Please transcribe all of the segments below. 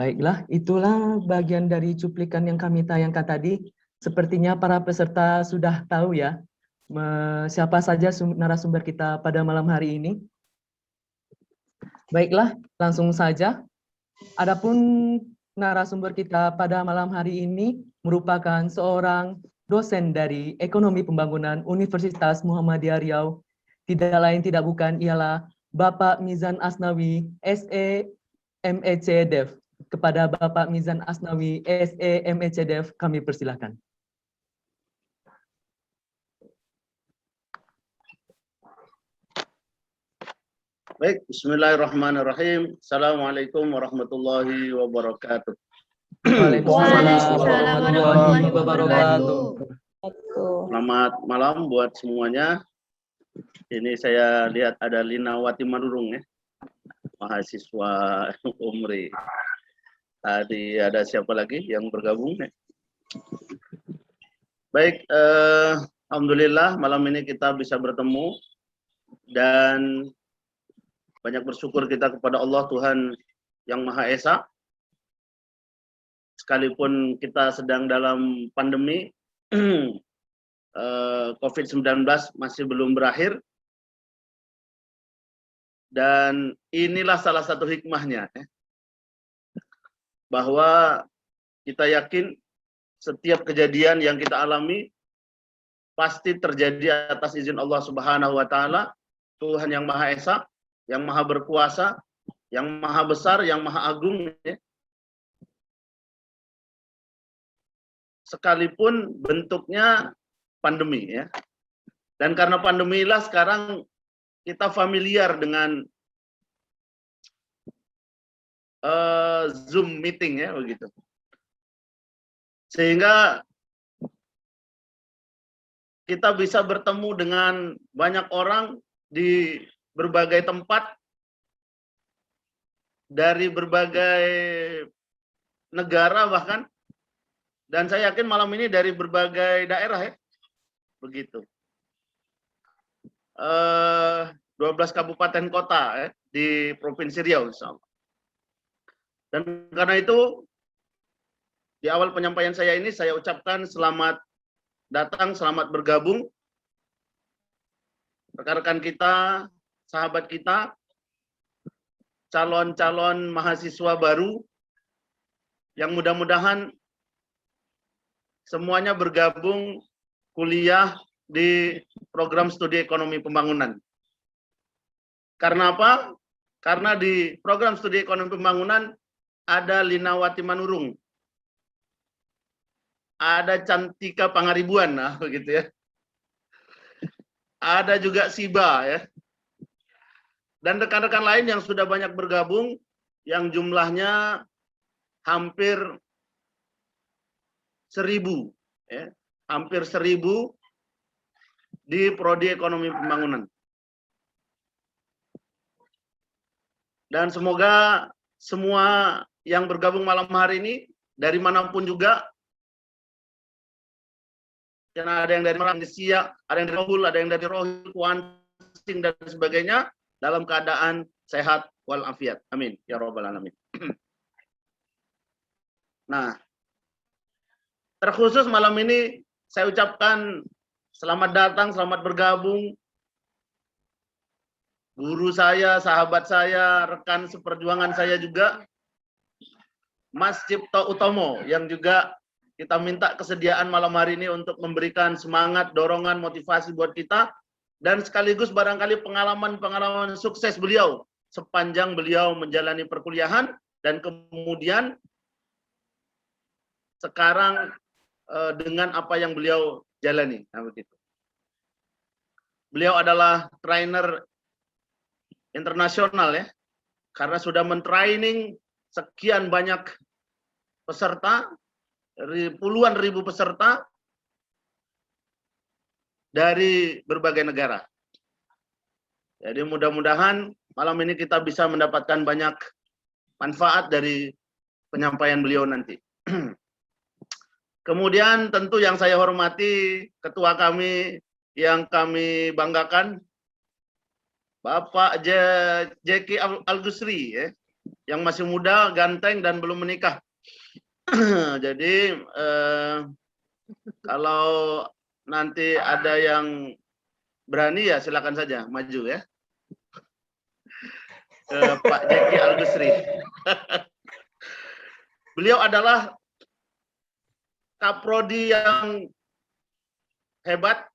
Baiklah, itulah bagian dari cuplikan yang kami tayangkan tadi. Sepertinya para peserta sudah tahu ya, siapa saja narasumber kita pada malam hari ini. Baiklah, langsung saja. Adapun narasumber kita pada malam hari ini merupakan seorang dosen dari Ekonomi Pembangunan Universitas Muhammadiyah Riau. Tidak lain tidak bukan ialah Bapak Mizan Asnawi, SE, MEC Dev. Kepada Bapak Mizan Asnawi, SE, MEC Dev, kami persilahkan. Baik, bismillahirrahmanirrahim. Assalamualaikum warahmatullahi wabarakatuh. Waalaikumsalam warahmatullahi wabarakatuh. Selamat malam buat semuanya. Ini saya lihat ada Linawati Manurung ya, mahasiswa UMRI. Tadi ada siapa lagi yang bergabung ya? Baik, alhamdulillah malam ini kita bisa bertemu dan banyak bersyukur kita kepada Allah Tuhan yang Maha Esa. Sekalipun kita sedang dalam pandemi, COVID-19 masih belum berakhir. Dan inilah salah satu hikmahnya. Bahwa kita yakin setiap kejadian yang kita alami pasti terjadi atas izin Allah Subhanahu wa Ta'ala, Tuhan yang Maha Esa, yang Maha Berkuasa, yang Maha Besar, yang Maha Agung. Sekalipun bentuknya pandemi ya. Dan karena pandemi lah sekarang kita familiar dengan Zoom meeting ya begitu. Sehingga kita bisa bertemu dengan banyak orang di berbagai tempat, dari berbagai negara bahkan, dan saya yakin malam ini dari berbagai daerah ya, begitu. 12 kabupaten kota ya, di Provinsi Riau insya Allah. Dan karena itu di awal penyampaian saya ini saya ucapkan selamat datang, selamat bergabung rekan-rekan kita, sahabat kita, calon-calon mahasiswa baru yang mudah-mudahan semuanya bergabung kuliah di program studi ekonomi pembangunan. Karena apa? Karena di program studi ekonomi pembangunan ada Linawati Manurung, ada Cantika Pangaribuan, nah begitu ya. Ada juga Siba ya. Dan rekan-rekan lain yang sudah banyak bergabung, yang jumlahnya hampir 1000, ya. Hampir 1000 di Prodi Ekonomi Pembangunan. Dan semoga semua yang bergabung malam hari ini, dari manapun juga, karena ada yang dari Malaysia, ada yang dari Rohul, ada yang dari Rohul, Kuansing, dan sebagainya, dalam keadaan sehat walafiat. Amin. Ya Rabbal Alamin. Nah, terkhusus malam ini saya ucapkan selamat datang, selamat bergabung guru saya, sahabat saya, rekan seperjuangan saya juga, Mas Cipto Utomo, yang juga kita minta kesediaan malam hari ini untuk memberikan semangat, dorongan, motivasi buat kita, dan sekaligus barangkali pengalaman-pengalaman sukses beliau sepanjang beliau menjalani perkuliahan, dan kemudian sekarang dengan apa yang beliau jalani. Nah, begitu. Beliau adalah trainer internasional ya, karena sudah mentraining sekian banyak peserta, puluhan ribu peserta dari berbagai negara. Jadi mudah-mudahan malam ini kita bisa mendapatkan banyak manfaat dari penyampaian beliau nanti. Kemudian tentu yang saya hormati ketua kami yang kami banggakan, Bapak Jeki Al-Gusri ya. yang masih muda, ganteng dan belum menikah. Jadi kalau nanti ada yang berani ya silakan saja maju ya. Pak Jeki Al-Gusri. Beliau adalah kaprodi yang hebat,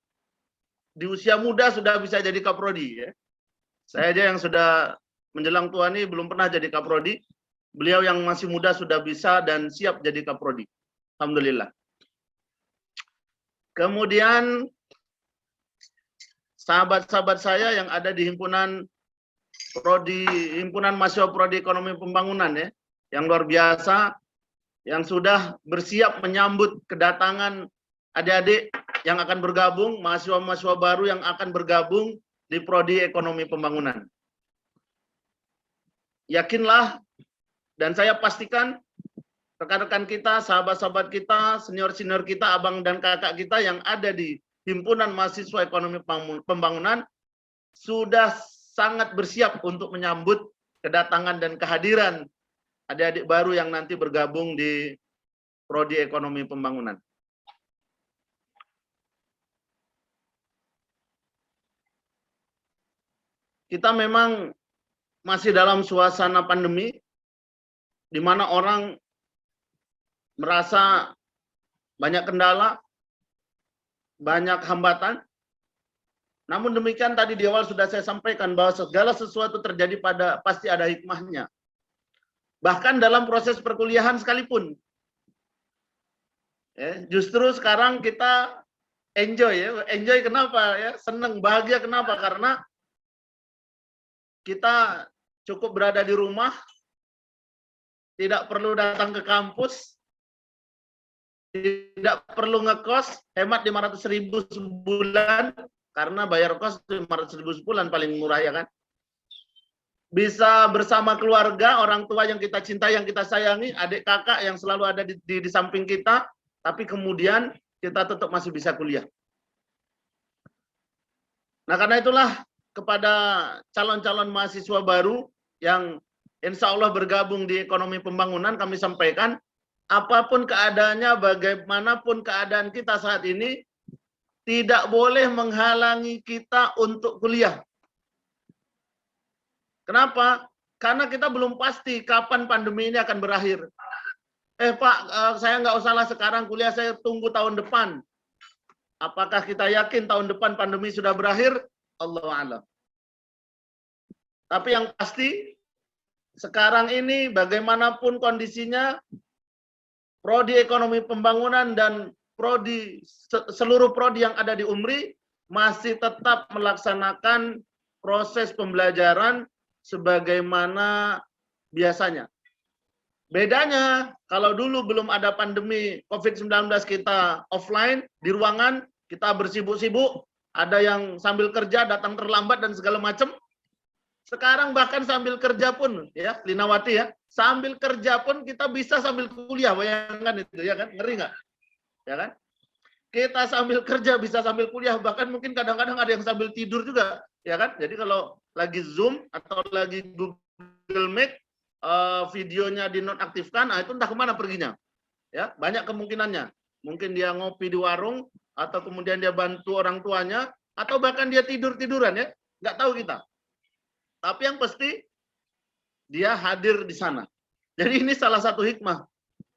di usia muda sudah bisa jadi kaprodi ya. Saya aja yang sudah menjelang tua ini belum pernah jadi kaprodi. Beliau yang masih muda sudah bisa dan siap jadi kaprodi. Alhamdulillah. Kemudian sahabat-sahabat saya yang ada di himpunan mahasiswa prodi ekonomi pembangunan ya, yang luar biasa, yang sudah bersiap menyambut kedatangan adik-adik yang akan bergabung, mahasiswa-mahasiswa baru yang akan bergabung di prodi ekonomi pembangunan. Yakinlah dan saya pastikan rekan-rekan kita, sahabat-sahabat kita, senior-senior kita, abang dan kakak kita yang ada di himpunan mahasiswa ekonomi pembangunan sudah sangat bersiap untuk menyambut kedatangan dan kehadiran adik-adik baru yang nanti bergabung di prodi ekonomi pembangunan. Kita memang masih dalam suasana pandemi, di mana orang merasa banyak kendala, banyak hambatan. Namun demikian tadi di awal sudah saya sampaikan bahwa segala sesuatu terjadi pasti ada hikmahnya. Bahkan dalam proses perkuliahan sekalipun. Ya, justru sekarang kita enjoy ya. Enjoy kenapa ya? Senang, bahagia kenapa? Karena kita cukup berada di rumah, tidak perlu datang ke kampus, tidak perlu ngekos, hemat 500.000 sebulan, karena bayar kos 500.000 sebulan paling murah ya kan. Bisa bersama keluarga, orang tua yang kita cintai, yang kita sayangi, adik kakak yang selalu ada di samping kita, tapi kemudian kita tetap masih bisa kuliah. Nah karena itulah kepada calon-calon mahasiswa baru yang insya Allah bergabung di ekonomi pembangunan, kami sampaikan, apapun keadaannya, bagaimanapun keadaan kita saat ini, tidak boleh menghalangi kita untuk kuliah. Kenapa? Karena kita belum pasti kapan pandemi ini akan berakhir. Pak, saya nggak usahlah sekarang kuliah, saya tunggu tahun depan. Apakah kita yakin tahun depan pandemi sudah berakhir? Allahu a'lam. Tapi yang pasti sekarang ini bagaimanapun kondisinya, prodi ekonomi pembangunan dan seluruh prodi yang ada di UMRI masih tetap melaksanakan proses pembelajaran sebagaimana biasanya. Bedanya kalau dulu belum ada pandemi COVID-19 kita offline di ruangan, kita bersibuk-sibuk, ada yang sambil kerja datang terlambat dan segala macam. Sekarang bahkan sambil kerja pun ya, Linawati ya, sambil kerja pun kita bisa sambil kuliah, bayangkan itu ya kan, ngeri nggak? Ya kan? Kita sambil kerja bisa sambil kuliah, bahkan mungkin kadang-kadang ada yang sambil tidur juga, ya kan? Jadi kalau lagi Zoom atau lagi Google Meet, videonya dinonaktifkan, itu entah kemana perginya. Ya, banyak kemungkinannya. Mungkin dia ngopi di warung, atau kemudian dia bantu orang tuanya, atau bahkan dia tidur-tiduran ya, nggak tahu kita. Tapi yang pasti dia hadir di sana. Jadi ini salah satu hikmah,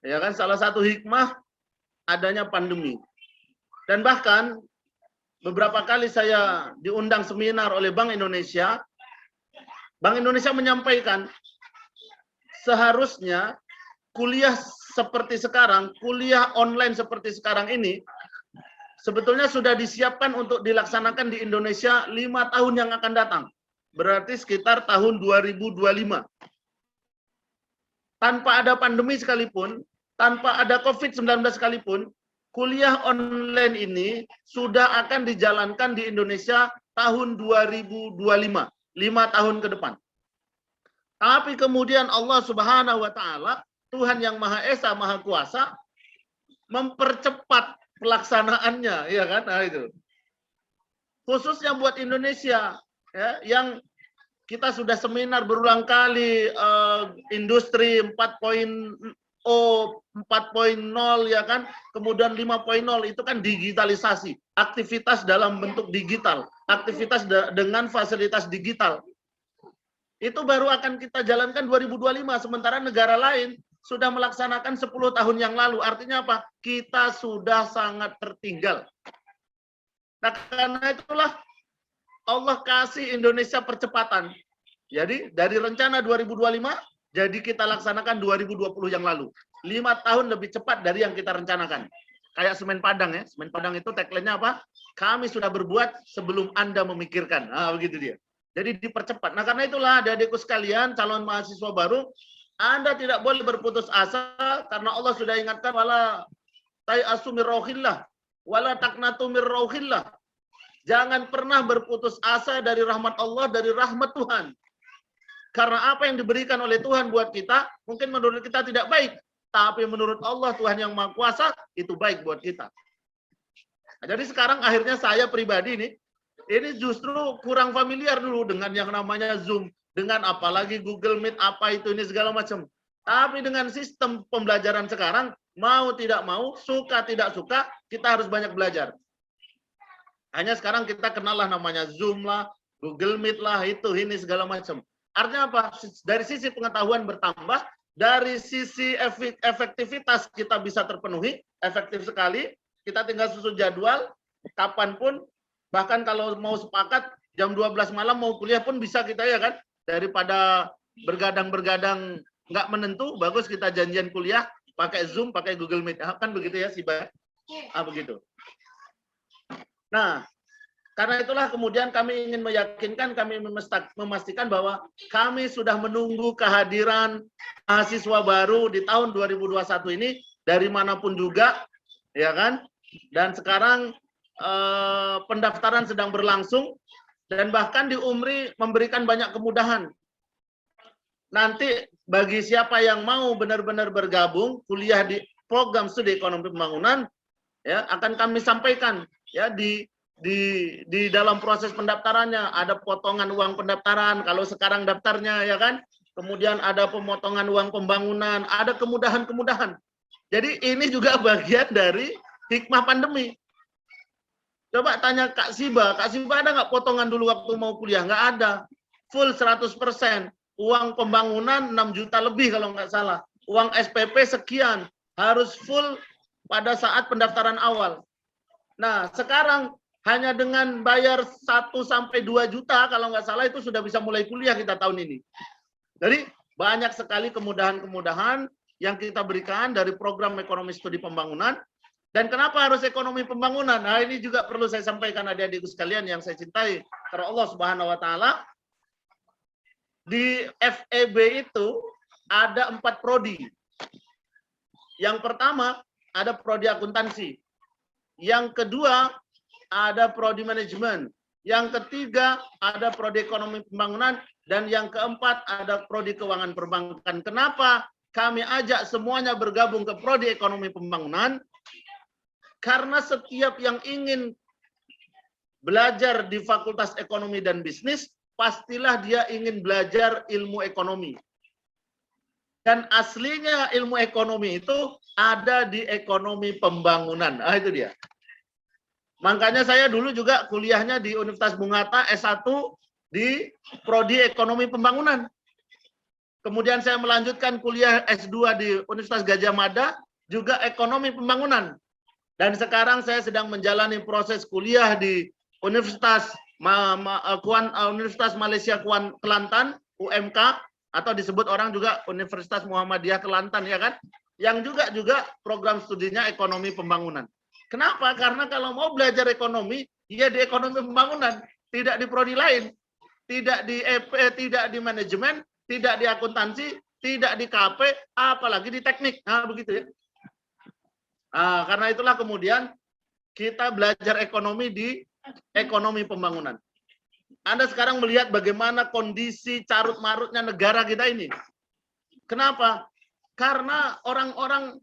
ya kan? Salah satu hikmah adanya pandemi. Dan bahkan beberapa kali saya diundang seminar oleh Bank Indonesia. Bank Indonesia menyampaikan seharusnya kuliah seperti sekarang, kuliah online seperti sekarang ini, sebetulnya sudah disiapkan untuk dilaksanakan di Indonesia 5 tahun yang akan datang. Berarti sekitar tahun 2025. Tanpa ada pandemi sekalipun, tanpa ada COVID-19 sekalipun, kuliah online ini sudah akan dijalankan di Indonesia tahun 2025, 5 tahun ke depan. Tapi kemudian Allah Subhanahu wa Ta'ala, Tuhan yang Maha Esa, Maha Kuasa, mempercepat pelaksanaannya, ya kan? Nah, itu. Khususnya buat Indonesia, ya, yang kita sudah seminar berulang kali, industri 4.0, 4.0 ya kan, kemudian 5.0 itu kan digitalisasi, aktivitas dalam bentuk digital, aktivitas dengan fasilitas digital. Itu baru akan kita jalankan 2025, sementara negara lain sudah melaksanakan 10 tahun yang lalu. Artinya apa? Kita sudah sangat tertinggal. Nah, karena itulah Allah kasih Indonesia percepatan. Jadi dari rencana 2025, jadi kita laksanakan 2020 yang lalu. 5 tahun lebih cepat dari yang kita rencanakan. Kayak Semen Padang ya. Semen Padang itu tagline-nya apa? Kami sudah berbuat sebelum Anda memikirkan. Nah, begitu dia. Jadi dipercepat. Nah, karena itulah adik-adikku sekalian, calon mahasiswa baru, Anda tidak boleh berputus asa karena Allah sudah ingatkan wala tayasu mir rauhillah wala taqnatu mir rauhillah. Jangan pernah berputus asa dari rahmat Allah, dari rahmat Tuhan. Karena apa yang diberikan oleh Tuhan buat kita, mungkin menurut kita tidak baik, tapi menurut Allah, Tuhan yang Maha Kuasa, itu baik buat kita. Nah, jadi sekarang akhirnya saya pribadi ini justru kurang familiar dulu dengan yang namanya Zoom, dengan apalagi Google Meet, apa itu ini segala macam. Tapi dengan sistem pembelajaran sekarang, mau tidak mau, suka tidak suka, kita harus banyak belajar. Hanya sekarang kita kenal lah namanya Zoom lah, Google Meet lah, itu ini segala macam. Artinya apa? Dari sisi pengetahuan bertambah, dari sisi efektivitas kita bisa terpenuhi, efektif sekali. Kita tinggal susun jadwal, kapanpun, bahkan kalau mau sepakat jam 12 malam mau kuliah pun bisa kita ya kan. Daripada bergadang-bergadang nggak menentu, bagus kita janjian kuliah pakai Zoom, pakai Google Meet. Kan begitu ya sih, Mbak? Begitu. Nah, karena itulah kemudian kami ingin meyakinkan, kami memastikan bahwa kami sudah menunggu kehadiran mahasiswa baru di tahun 2021 ini dari manapun juga, ya kan? Dan sekarang pendaftaran sedang berlangsung dan bahkan di UMRI memberikan banyak kemudahan. Nanti bagi siapa yang mau benar-benar bergabung kuliah di program studi ekonomi pembangunan, ya akan kami sampaikan ya di dalam proses pendaftarannya ada potongan uang pendaftaran kalau sekarang daftarnya ya kan, kemudian ada pemotongan uang pembangunan, ada kemudahan-kemudahan. Jadi ini juga bagian dari hikmah pandemi. Coba tanya Kak Siba ada nggak potongan dulu waktu mau kuliah? Nggak ada, full 100%. Uang pembangunan 6 juta lebih kalau nggak salah. Uang SPP sekian, harus full pada saat pendaftaran awal. Nah, sekarang hanya dengan bayar 1 sampai 2 juta kalau nggak salah itu sudah bisa mulai kuliah kita tahun ini. Jadi banyak sekali kemudahan-kemudahan yang kita berikan dari program ekonomi studi pembangunan. Dan kenapa harus ekonomi pembangunan? Nah, ini juga perlu saya sampaikan adik-adikku sekalian yang saya cintai karena Allah Subhanahu wa taala. Di FEB itu ada 4 prodi. Yang pertama ada prodi akuntansi. Yang kedua ada prodi manajemen. Yang ketiga ada prodi ekonomi pembangunan dan yang keempat ada prodi keuangan perbankan. Kenapa kami ajak semuanya bergabung ke prodi ekonomi pembangunan? Karena setiap yang ingin belajar di Fakultas Ekonomi dan Bisnis, pastilah dia ingin belajar ilmu ekonomi. Dan aslinya ilmu ekonomi itu ada di ekonomi pembangunan. Nah, itu dia. Makanya saya dulu juga kuliahnya di Universitas Bung Hatta S1 di prodi ekonomi pembangunan. Kemudian saya melanjutkan kuliah S2 di Universitas Gadjah Mada juga ekonomi pembangunan. Dan sekarang saya sedang menjalani proses kuliah di Universitas Malaysia Kelantan, UMK, atau disebut orang juga Universitas Muhammadiyah Kelantan, ya kan? Yang juga program studinya ekonomi pembangunan. Kenapa? Karena kalau mau belajar ekonomi, ya di ekonomi pembangunan, tidak di prodi lain, tidak di EP, tidak di manajemen, tidak di akuntansi, tidak di KP, apalagi di teknik. Nah, begitu ya. Nah, karena itulah kemudian kita belajar ekonomi di ekonomi pembangunan. Anda sekarang melihat bagaimana kondisi carut-marutnya negara kita ini. Kenapa? Karena orang-orang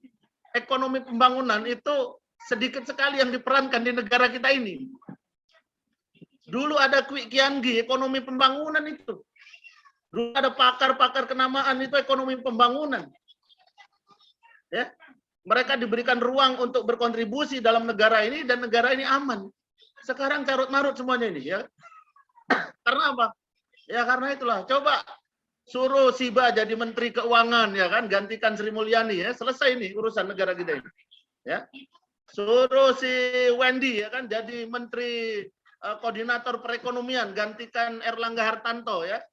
ekonomi pembangunan itu sedikit sekali yang diperankan di negara kita ini. Dulu ada Kwik Kian Gi, ekonomi pembangunan itu. Dulu ada pakar-pakar kenamaan itu ekonomi pembangunan. Ya, mereka diberikan ruang untuk berkontribusi dalam negara ini dan negara ini aman. Sekarang carut-marut semuanya ini ya. Karena apa? Ya karena itulah. Coba suruh Siba jadi Menteri Keuangan ya kan, gantikan Sri Mulyani ya, selesai ini urusan negara kita ini. Ya. Suruh si Wendy ya kan jadi Menteri Koordinator Perekonomian, gantikan Erlangga Hartanto ya.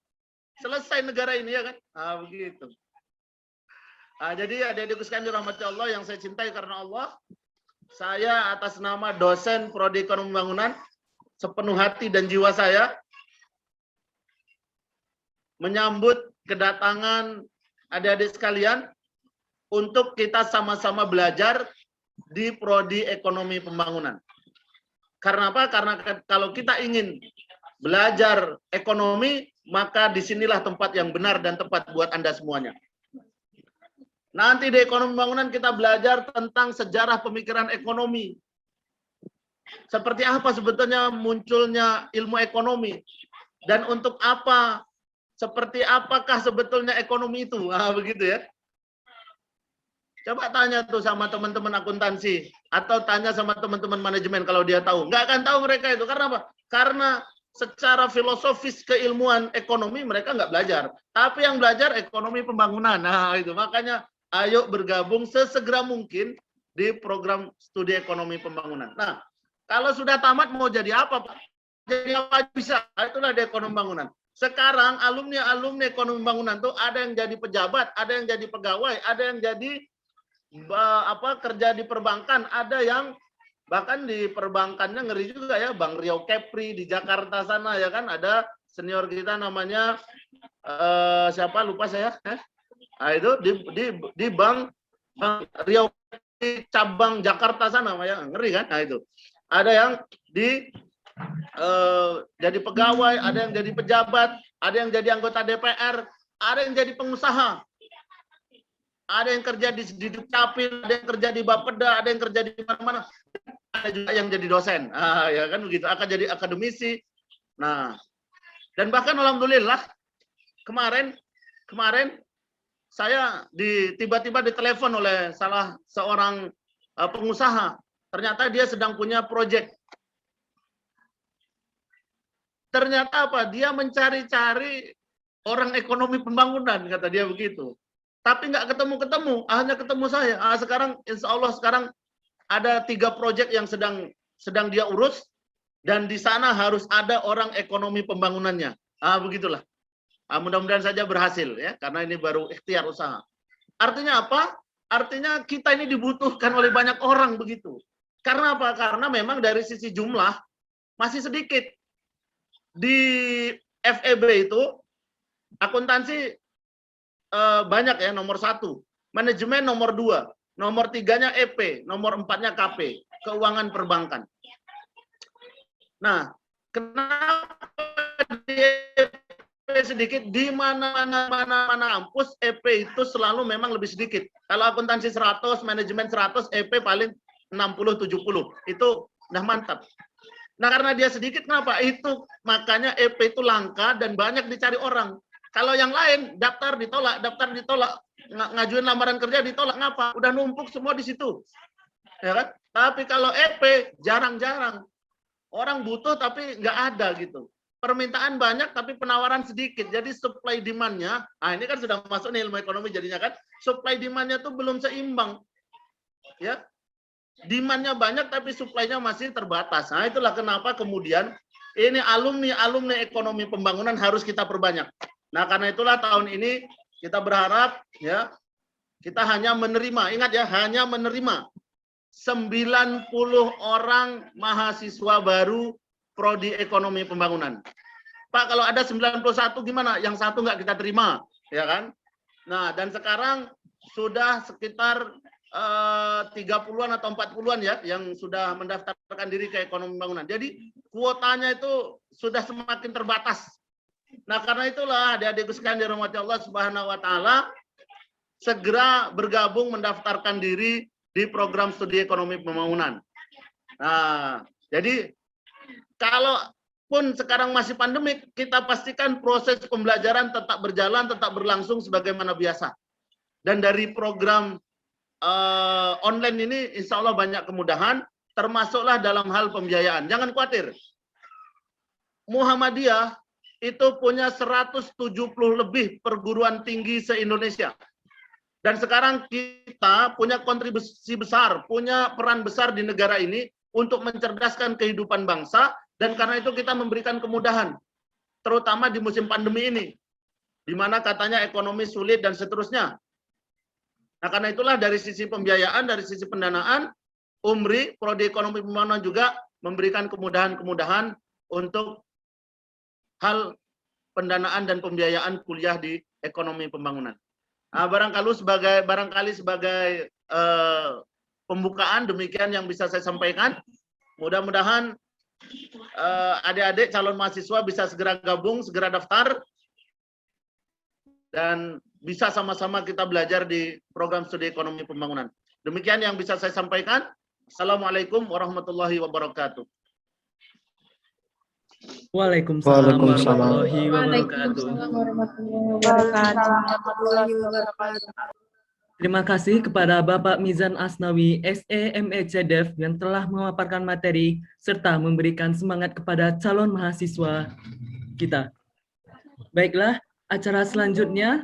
Selesai negara ini ya kan. Ah begitu. Jadi adik-adikku sekalian dirahmati Allah yang saya cintai karena Allah, saya atas nama dosen Prodi Ekonomi Pembangunan sepenuh hati dan jiwa saya menyambut kedatangan adik-adik sekalian untuk kita sama-sama belajar di Prodi Ekonomi Pembangunan. Karena apa? Karena kalau kita ingin belajar ekonomi, maka disinilah tempat yang benar dan tepat buat Anda semuanya. Nanti di ekonomi pembangunan kita belajar tentang sejarah pemikiran ekonomi. Seperti apa sebetulnya munculnya ilmu ekonomi. Dan untuk apa, seperti apakah sebetulnya ekonomi itu. Nah, begitu ya. Coba tanya tuh sama teman-teman akuntansi. Atau tanya sama teman-teman manajemen kalau dia tahu. Nggak akan tahu mereka itu. Karena apa? Karena secara filosofis keilmuan ekonomi mereka nggak belajar. Tapi yang belajar ekonomi pembangunan. Nah itu makanya ayo bergabung sesegera mungkin di program studi ekonomi pembangunan. Nah, kalau sudah tamat mau jadi apa, Pak? Jadi apa bisa? Itulah di ekonomi pembangunan. Sekarang alumni ekonomi pembangunan tuh ada yang jadi pejabat, ada yang jadi pegawai, ada yang jadi kerja di perbankan, ada yang bahkan di perbankannya ngeri juga ya, Bang Rio Kepri di Jakarta sana ya kan, ada senior kita namanya siapa lupa saya. Nah, itu di Bank Rio di cabang Jakarta sana ya, ngeri kan? Nah itu ada yang di jadi pegawai, ada yang jadi pejabat, ada yang jadi anggota DPR, ada yang jadi pengusaha, ada yang kerja di Dukcapil, ada yang kerja di Bapeda, ada yang kerja di mana-mana, ada juga yang jadi dosen. Ya kan begitu, akan jadi akademisi. Nah, dan bahkan alhamdulillah kemarin saya tiba-tiba ditelepon oleh salah seorang pengusaha. Ternyata dia sedang punya proyek. Ternyata apa? Dia mencari-cari orang ekonomi pembangunan, kata dia begitu. Tapi nggak ketemu-ketemu, hanya ketemu saya. Sekarang insya Allah sekarang ada 3 proyek yang sedang dia urus, dan di sana harus ada orang ekonomi pembangunannya. Begitulah. Mudah-mudahan saja berhasil ya, karena ini baru ikhtiar usaha. Artinya apa? Artinya kita ini dibutuhkan oleh banyak orang begitu. Karena apa? Karena memang dari sisi jumlah masih sedikit. Di FEB itu akuntansi banyak ya, nomor 1, manajemen nomor 2, nomor 3-nya EP, nomor 4-nya KP, keuangan perbankan. Nah, kenapa di EP sedikit? Di mana-mana kampus EP itu selalu memang lebih sedikit. Kalau akuntansi 100, manajemen 100, EP paling 60-70. Itu udah mantap. Nah, karena dia sedikit, kenapa? Itu makanya EP itu langka dan banyak dicari orang. Kalau yang lain daftar ditolak, ngajuin lamaran kerja ditolak, ngapa? Udah numpuk semua di situ. Ya kan? Tapi kalau EP jarang-jarang. Orang butuh tapi nggak ada gitu. Permintaan banyak tapi penawaran sedikit. Jadi supply demand-nya, ini kan sudah masuk nih ilmu ekonomi jadinya kan. Supply demand-nya tuh belum seimbang. Ya. Demand-nya banyak tapi supply-nya masih terbatas. Nah, itulah kenapa kemudian ini alumni ekonomi pembangunan harus kita perbanyak. Nah, karena itulah tahun ini kita berharap ya kita hanya menerima, ingat ya, hanya menerima 90 orang mahasiswa baru prodi ekonomi pembangunan. Pak, kalau ada 91 gimana? Yang satu nggak kita terima, ya kan? Nah, dan sekarang sudah sekitar 30-an atau 40-an ya yang sudah mendaftarkan diri ke ekonomi pembangunan. Jadi kuotanya itu sudah semakin terbatas. Nah, karena itulah adik-adikku sekalian dirahmati Allah Subhanahu wa taala, segera bergabung mendaftarkan diri di program studi ekonomi pembangunan. Nah, jadi kalau pun sekarang masih pandemik, kita pastikan proses pembelajaran tetap berjalan, tetap berlangsung sebagaimana biasa. Dan dari program online ini insya Allah banyak kemudahan, termasuklah dalam hal pembiayaan. Jangan khawatir, Muhammadiyah itu punya 170 lebih perguruan tinggi se-Indonesia. Dan sekarang kita punya kontribusi besar, punya peran besar di negara ini untuk mencerdaskan kehidupan bangsa, dan karena itu kita memberikan kemudahan, terutama di musim pandemi ini, di mana katanya ekonomi sulit dan seterusnya. Nah, karena itulah dari sisi pembiayaan, dari sisi pendanaan, UMRI, Prodi Ekonomi Pembangunan juga memberikan kemudahan-kemudahan untuk hal pendanaan dan pembiayaan kuliah di ekonomi pembangunan. Nah, barangkali sebagai pembukaan demikian yang bisa saya sampaikan. Mudah-mudahan adik-adik calon mahasiswa bisa segera gabung, segera daftar, dan bisa sama-sama kita belajar di program studi ekonomi pembangunan. Demikian yang bisa saya sampaikan. Assalamualaikum warahmatullahi wabarakatuh. Waalaikumsalam warahmatullahi wabarakatuh. Terima kasih kepada Bapak Mizan Asnawi, SE MEC Dev yang telah memaparkan materi serta memberikan semangat kepada calon mahasiswa kita. Baiklah, acara selanjutnya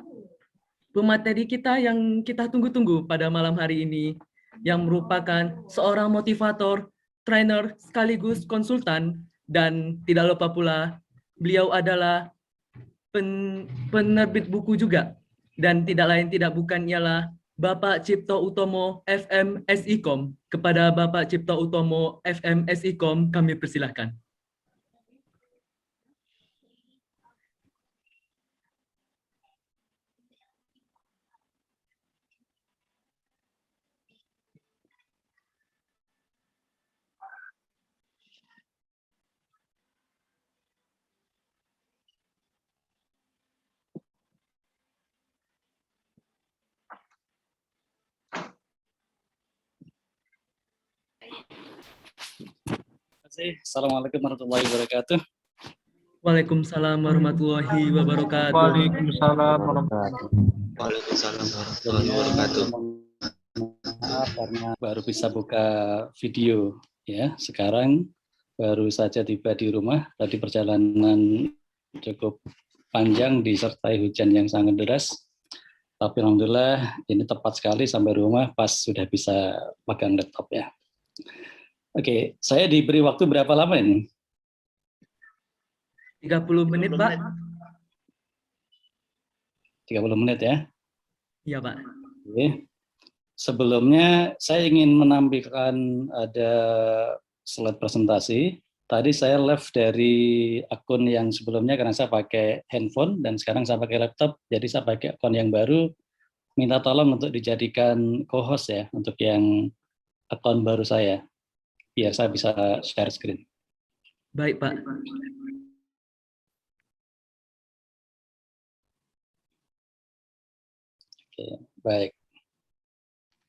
pemateri kita yang kita tunggu-tunggu pada malam hari ini, yang merupakan seorang motivator, trainer sekaligus konsultan, dan tidak lupa pula beliau adalah penerbit buku juga, dan tidak lain tidak bukan ialah Bapak Cipto Utomo FM SIKOM. Kepada Bapak Cipto Utomo FM SIKOM kami persilahkan. Assalamualaikum warahmatullahi wabarakatuh. Waalaikumsalam warahmatullahi wabarakatuh. Waalaikumsalam warahmatullahi wabarakatuh. Maaf karena baru bisa buka video ya. Sekarang baru saja tiba di rumah. Tadi perjalanan cukup panjang disertai hujan yang sangat deras. Tapi alhamdulillah ini tepat sekali sampai rumah pas sudah bisa pegang laptop ya. Oke, saya diberi waktu berapa lama ini? 30 menit, Pak. 30 menit ya? Iya, Pak. Oke. Sebelumnya saya ingin menampilkan ada slide presentasi. Tadi saya live dari akun yang sebelumnya karena saya pakai handphone dan sekarang saya pakai laptop, jadi saya pakai akun yang baru. Minta tolong untuk dijadikan co-host ya untuk yang akun baru saya, biar saya bisa share screen. Baik, Pak. Oke, baik.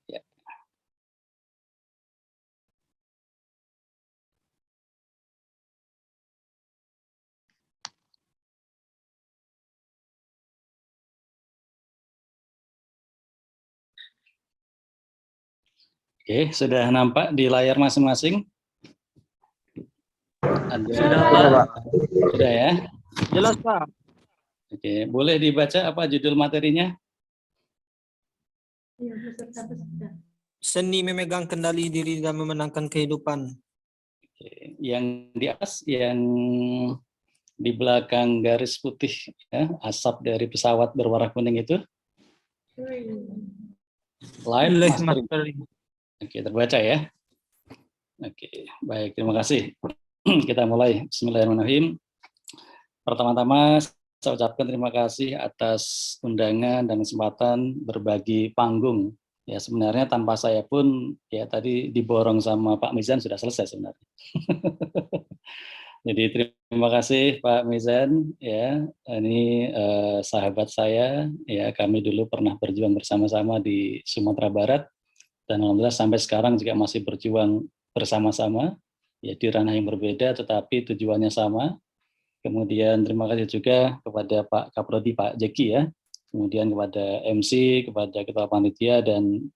Ya. Oke, sudah nampak di layar masing-masing? Sudah, Pak. Sudah ya? Jelas, Pak. Oke, boleh dibaca apa judul materinya? Seni memegang kendali diri dan memenangkan kehidupan. Oke, yang di atas, yang di belakang garis putih, ya, asap dari pesawat berwarna kuning itu. Live mastering. Oke, terbaca ya. Oke, baik, terima kasih. Kita mulai. Bismillahirrahmanirrahim. Pertama-tama saya ucapkan terima kasih atas undangan dan kesempatan berbagi panggung. Ya sebenarnya tanpa saya pun ya tadi diborong sama Pak Mizan sudah selesai sebenarnya. Jadi terima kasih Pak Mizan ya. Ini sahabat saya ya, kami dulu pernah berjuang bersama-sama di Sumatera Barat dan alhamdulillah sampai sekarang juga masih berjuang bersama-sama ya di ranah yang berbeda tetapi tujuannya sama, Kemudian terima kasih juga kepada Pak Kaprodi, Pak Jeki ya. Kemudian kepada MC, kepada Ketua Panitia, dan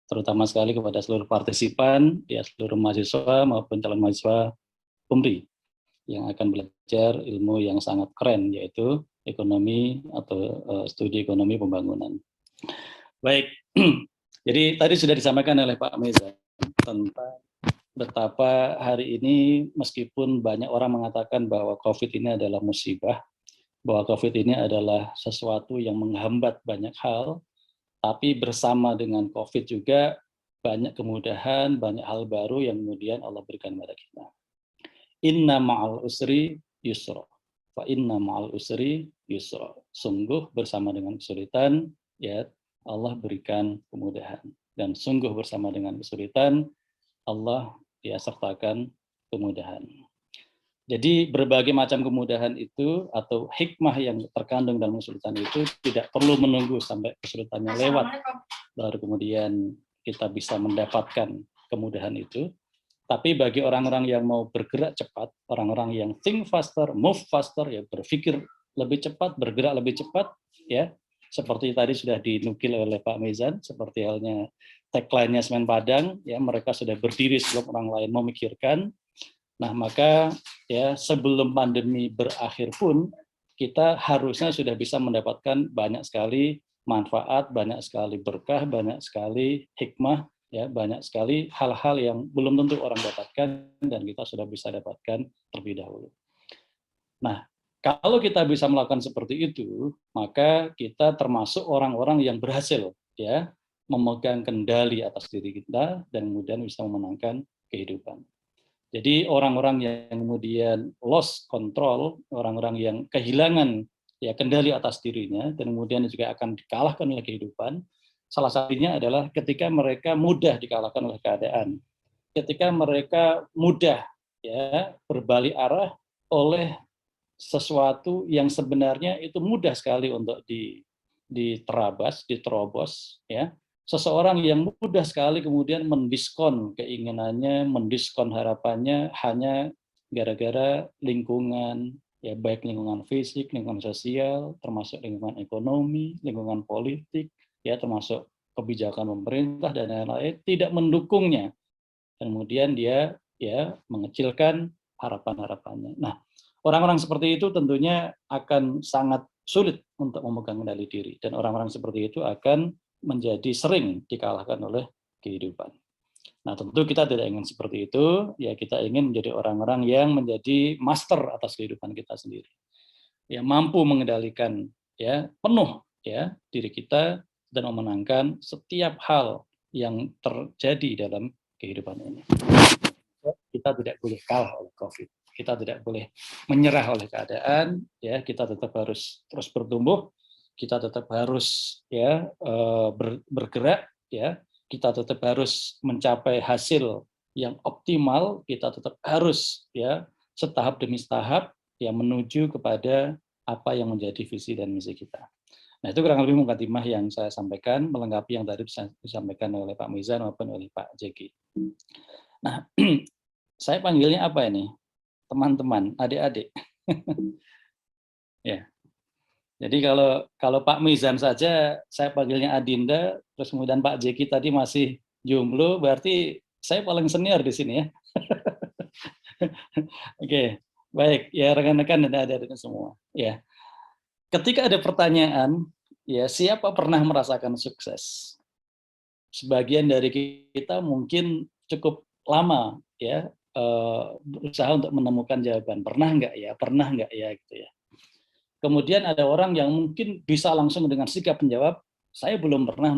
terutama sekali kepada seluruh partisipan, ya seluruh mahasiswa maupun calon mahasiswa PUMRI yang akan belajar ilmu yang sangat keren, yaitu ekonomi atau studi ekonomi pembangunan. Baik, jadi tadi sudah disampaikan oleh Pak Meza tentang betapa hari ini meskipun banyak orang mengatakan bahwa COVID ini adalah musibah, bahwa COVID ini adalah sesuatu yang menghambat banyak hal, tapi bersama dengan COVID juga banyak kemudahan, banyak hal baru yang kemudian Allah berikan kepada kita. Inna ma'al usri yusra, fa inna ma'al usri yusra. Sungguh bersama dengan kesulitan, ya Allah berikan kemudahan. Dan sungguh bersama dengan kesulitan, Allah ya sertakan kemudahan. Jadi berbagai macam kemudahan itu atau hikmah yang terkandung dalam kesulitan itu tidak perlu menunggu sampai kesulitannya lewat baru kemudian kita bisa mendapatkan kemudahan itu. Tapi bagi orang-orang yang mau bergerak cepat, orang-orang yang think faster, move faster, ya berpikir lebih cepat, bergerak lebih cepat, ya seperti tadi sudah dinukil oleh Pak Mezan, seperti halnya tagline-nya Semen Padang, ya mereka sudah berdiri sebelum orang lain memikirkan. Nah maka ya sebelum pandemi berakhir pun kita harusnya sudah bisa mendapatkan banyak sekali manfaat, banyak sekali berkah, banyak sekali hikmah, ya banyak sekali hal-hal yang belum tentu orang dapatkan dan kita sudah bisa dapatkan terlebih dahulu. Nah, kalau kita bisa melakukan seperti itu, maka kita termasuk orang-orang yang berhasil ya memegang kendali atas diri kita dan kemudian bisa memenangkan kehidupan. Jadi orang-orang yang kemudian lost control, orang-orang yang kehilangan ya kendali atas dirinya dan kemudian juga akan dikalahkan oleh kehidupan. Salah satunya adalah ketika mereka mudah dikalahkan oleh keadaan, ketika mereka mudah ya berbalik arah oleh sesuatu yang sebenarnya itu mudah sekali untuk diterabas, diterobos, ya. Seseorang yang mudah sekali kemudian mendiskon keinginannya, mendiskon harapannya hanya gara-gara lingkungan, ya baik lingkungan fisik, lingkungan sosial, termasuk lingkungan ekonomi, lingkungan politik, ya termasuk kebijakan pemerintah dan lain-lain tidak mendukungnya. Dan kemudian dia ya mengecilkan harapan-harapannya. Nah, orang-orang seperti itu tentunya akan sangat sulit untuk memegang kendali diri dan orang-orang seperti itu akan menjadi sering dikalahkan oleh kehidupan. Nah, tentu kita tidak ingin seperti itu, ya kita ingin menjadi orang-orang yang menjadi master atas kehidupan kita sendiri. Ya mampu mengendalikan ya penuh ya diri kita dan memenangkan setiap hal yang terjadi dalam kehidupan ini. Kita tidak boleh kalah oleh COVID. Kita tidak boleh menyerah oleh keadaan, ya kita tetap harus terus bertumbuh, kita tetap harus ya bergerak, ya kita tetap harus mencapai hasil yang optimal, kita tetap harus ya setahap demi setahap ya menuju kepada apa yang menjadi visi dan misi kita. Nah itu kurang lebih mukadimah yang saya sampaikan, melengkapi yang tadi disampaikan oleh Pak Mizan maupun oleh Pak Jeki. Nah saya panggilnya apa ini? Teman-teman, adik-adik. Ya. Jadi kalau Pak Mizan saja saya panggilnya Adinda, terus kemudian Pak Jeki tadi masih jomblo, berarti saya paling senior di sini ya. Oke, baik ya rekan-rekan dan adik-adik semua. Ya. Ketika ada pertanyaan, ya siapa pernah merasakan sukses? Sebagian dari kita mungkin cukup lama ya berusaha untuk menemukan jawaban. Pernah nggak ya gitu ya. Kemudian ada orang yang mungkin bisa langsung dengan sigap menjawab, saya belum pernah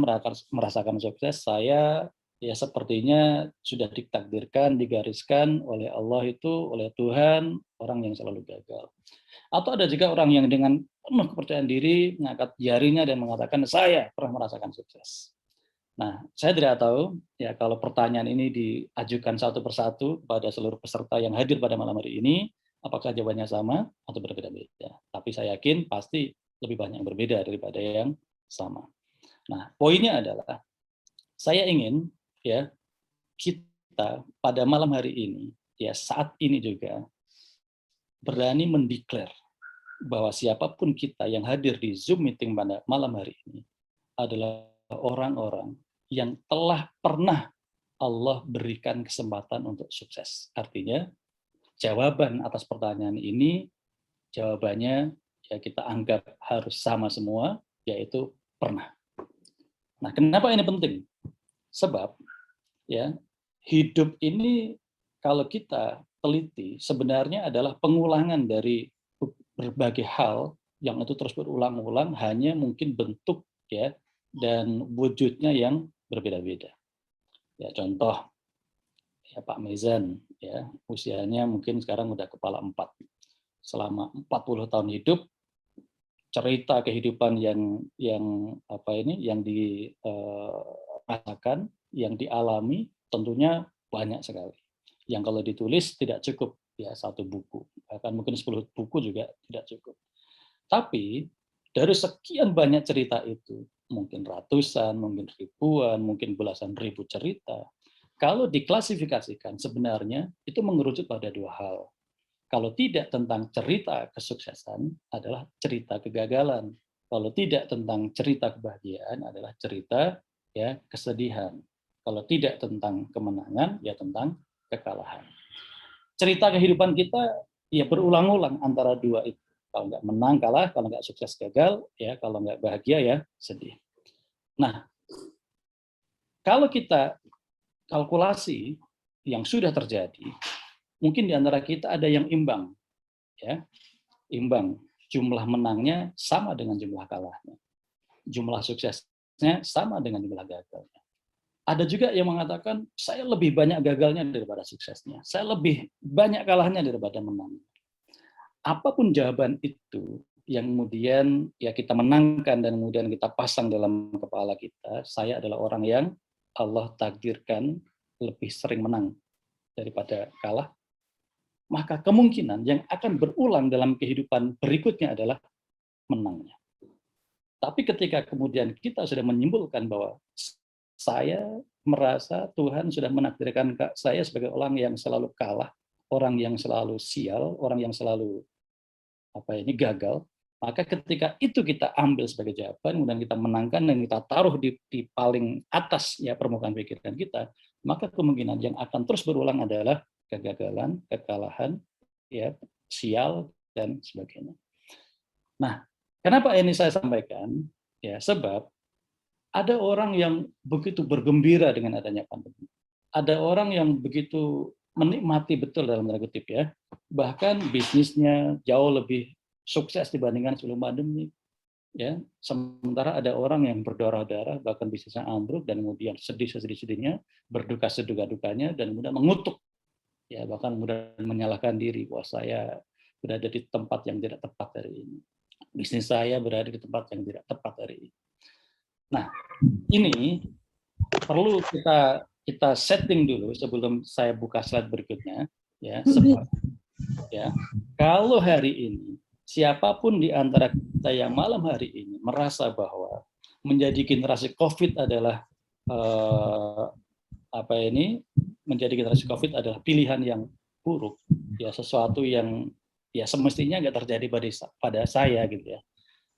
merasakan sukses, saya ya sepertinya sudah ditakdirkan, digariskan oleh Allah itu, oleh Tuhan, orang yang selalu gagal. Atau ada juga orang yang dengan penuh kepercayaan diri, mengangkat jarinya dan mengatakan, saya pernah merasakan sukses. Nah, saya tidak tahu ya kalau pertanyaan ini diajukan satu persatu kepada seluruh peserta yang hadir pada malam hari ini, apakah jawabannya sama atau berbeda-beda. Tapi saya yakin pasti lebih banyak yang berbeda daripada yang sama. Nah, poinnya adalah saya ingin ya kita pada malam hari ini ya saat ini juga berani mendeklar bahwa siapapun kita yang hadir di Zoom meeting pada malam hari ini adalah orang-orang yang telah pernah Allah berikan kesempatan untuk sukses. Artinya, jawaban atas pertanyaan ini, jawabannya ya kita anggap harus sama semua, yaitu pernah. Nah, kenapa ini penting? Sebab ya hidup ini kalau kita teliti sebenarnya adalah pengulangan dari berbagai hal yang itu terus berulang-ulang, hanya mungkin bentuk ya dan wujudnya yang berbeda-beda. Ya contoh ya Pak Mezan ya usianya mungkin sekarang udah kepala 4. Selama 40 tahun hidup, cerita kehidupan yang dirasakan, yang dialami tentunya banyak sekali. Yang kalau ditulis tidak cukup ya 1 buku, bahkan mungkin 10 buku juga tidak cukup. Tapi dari sekian banyak cerita itu, mungkin ratusan, mungkin ribuan, mungkin belasan ribu cerita, kalau diklasifikasikan sebenarnya itu mengerucut pada 2 hal. Kalau tidak tentang cerita kesuksesan adalah cerita kegagalan. Kalau tidak tentang cerita kebahagiaan adalah cerita ya kesedihan. Kalau tidak tentang kemenangan ya tentang kekalahan. Cerita kehidupan kita ya berulang-ulang antara 2 itu. Kalau nggak menang kalah, kalau nggak sukses gagal, ya kalau nggak bahagia ya sedih. Nah, kalau kita kalkulasi yang sudah terjadi, mungkin di antara kita ada yang imbang, ya, imbang. Jumlah menangnya sama dengan jumlah kalahnya, jumlah suksesnya sama dengan jumlah gagalnya. Ada juga yang mengatakan saya lebih banyak gagalnya daripada suksesnya, saya lebih banyak kalahnya daripada menangnya. Apapun jawaban itu yang kemudian ya kita menangkan dan kemudian kita pasang dalam kepala kita, saya adalah orang yang Allah takdirkan lebih sering menang daripada kalah, maka kemungkinan yang akan berulang dalam kehidupan berikutnya adalah menangnya. Tapi ketika kemudian kita sudah menyimpulkan bahwa saya merasa Tuhan sudah menakdirkan saya sebagai orang yang selalu kalah, orang yang selalu sial, orang yang selalu gagal, maka ketika itu kita ambil sebagai jawaban, kemudian kita menangkan dan kita taruh di paling atas ya permukaan pikiran kita, maka kemungkinan yang akan terus berulang adalah kegagalan, kekalahan, ya sial dan sebagainya. Nah, kenapa ini saya sampaikan? Ya, sebab ada orang yang begitu bergembira dengan adanya pandemi. Ada orang yang begitu menikmati betul dalam tanda kutip ya, bahkan bisnisnya jauh lebih sukses dibandingkan sebelum pandemi. Ya, sementara ada orang yang berdarah-darah, bahkan bisnisnya ambruk dan kemudian sedih-sedihnya, berduka seduka-dukanya dan kemudian mengutuk, ya bahkan kemudian menyalahkan diri bahwa saya berada di tempat yang tidak tepat hari ini. Bisnis saya berada di tempat yang tidak tepat hari ini. Nah, ini perlu kita setting dulu sebelum saya buka slide berikutnya ya, sebab ya kalau hari ini siapapun di antara kita yang malam hari ini merasa bahwa menjadi generasi COVID adalah menjadi generasi COVID adalah pilihan yang buruk, ya sesuatu yang ya semestinya nggak terjadi pada saya gitu ya.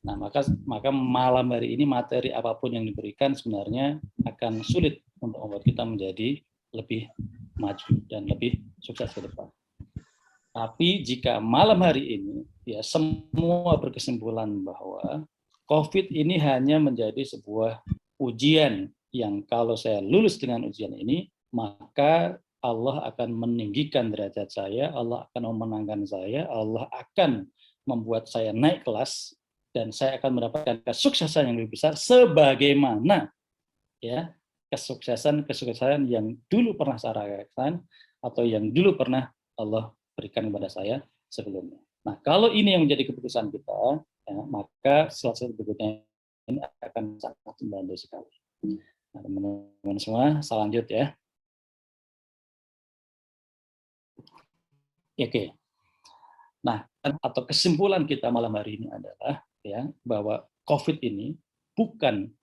Nah, maka malam hari ini materi apapun yang diberikan sebenarnya akan sulit untuk membuat kita menjadi lebih maju dan lebih sukses ke depan. Tapi jika malam hari ini ya semua berkesimpulan bahwa COVID ini hanya menjadi sebuah ujian yang kalau saya lulus dengan ujian ini, maka Allah akan meninggikan derajat saya, Allah akan memenangkan saya, Allah akan membuat saya naik kelas, dan saya akan mendapatkan kesuksesan yang lebih besar sebagaimana ya kesuksesan yang dulu pernah saya rasakan atau yang dulu pernah Allah berikan kepada saya sebelumnya. Nah, kalau ini yang menjadi keputusan kita, ya, maka slide berikutnya ini akan sangat membantu sekali. Nah, teman-teman semua, salam lanjut ya. Oke. Nah, atau kesimpulan kita malam hari ini adalah ya bahwa COVID ini bukan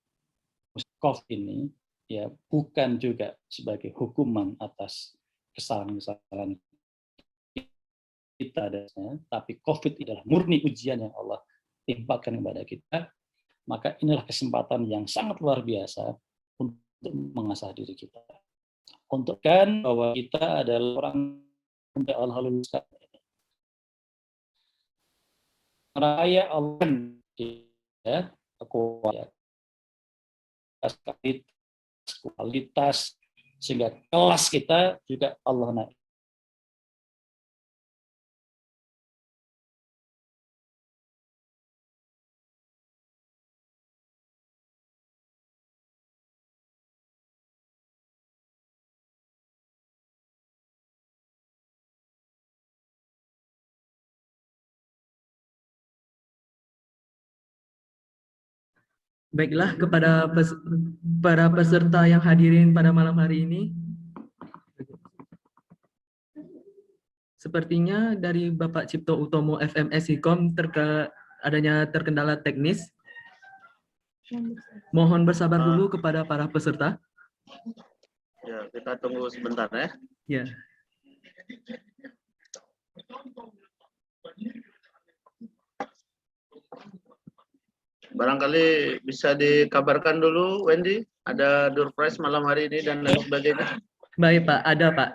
juga sebagai hukuman atas kesalahan-kesalahan kita adanya, tapi COVID adalah murni ujian yang Allah timpakan kepada kita, maka inilah kesempatan yang sangat luar biasa untuk mengasah diri kita. Untuk kan bahwa kita adalah orang yang Allah luluskan. Raya Allah ya, kualitas sehingga kelas kita juga Allah naik. Baiklah, kepada para peserta yang hadirin pada malam hari ini, sepertinya dari Bapak Cipto Utomo FMS Hikom adanya terkendala teknis. Mohon bersabar dulu kepada para peserta. Ya, kita tunggu sebentar ya. Ya. Barangkali bisa dikabarkan dulu, Wendy, ada door prize malam hari ini dan lain sebagainya. Baik Pak, ada Pak.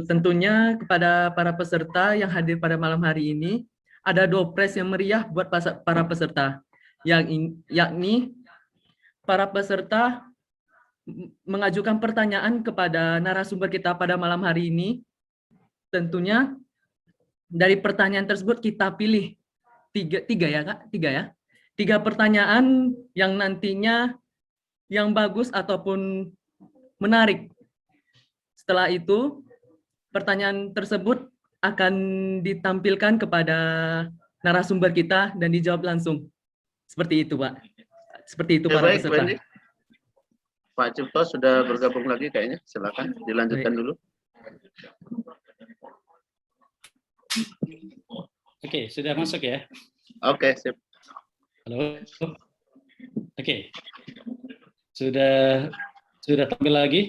Tentunya kepada para peserta yang hadir pada malam hari ini, ada door prize yang meriah buat para peserta, yakni para peserta mengajukan pertanyaan kepada narasumber kita pada malam hari ini. Tentunya dari pertanyaan tersebut kita pilih tiga ya Kak, tiga pertanyaan yang nantinya yang bagus ataupun menarik. Setelah itu, pertanyaan tersebut akan ditampilkan kepada narasumber kita dan dijawab langsung. Seperti itu, Pak. Seperti itu, Ya, para baik, peserta. Wendy. Pak Cipto sudah bergabung lagi kayaknya. Silakan dilanjutkan dulu. Oke, sudah masuk ya? Oke, sip. Halo. Oke. Sudah tampil lagi?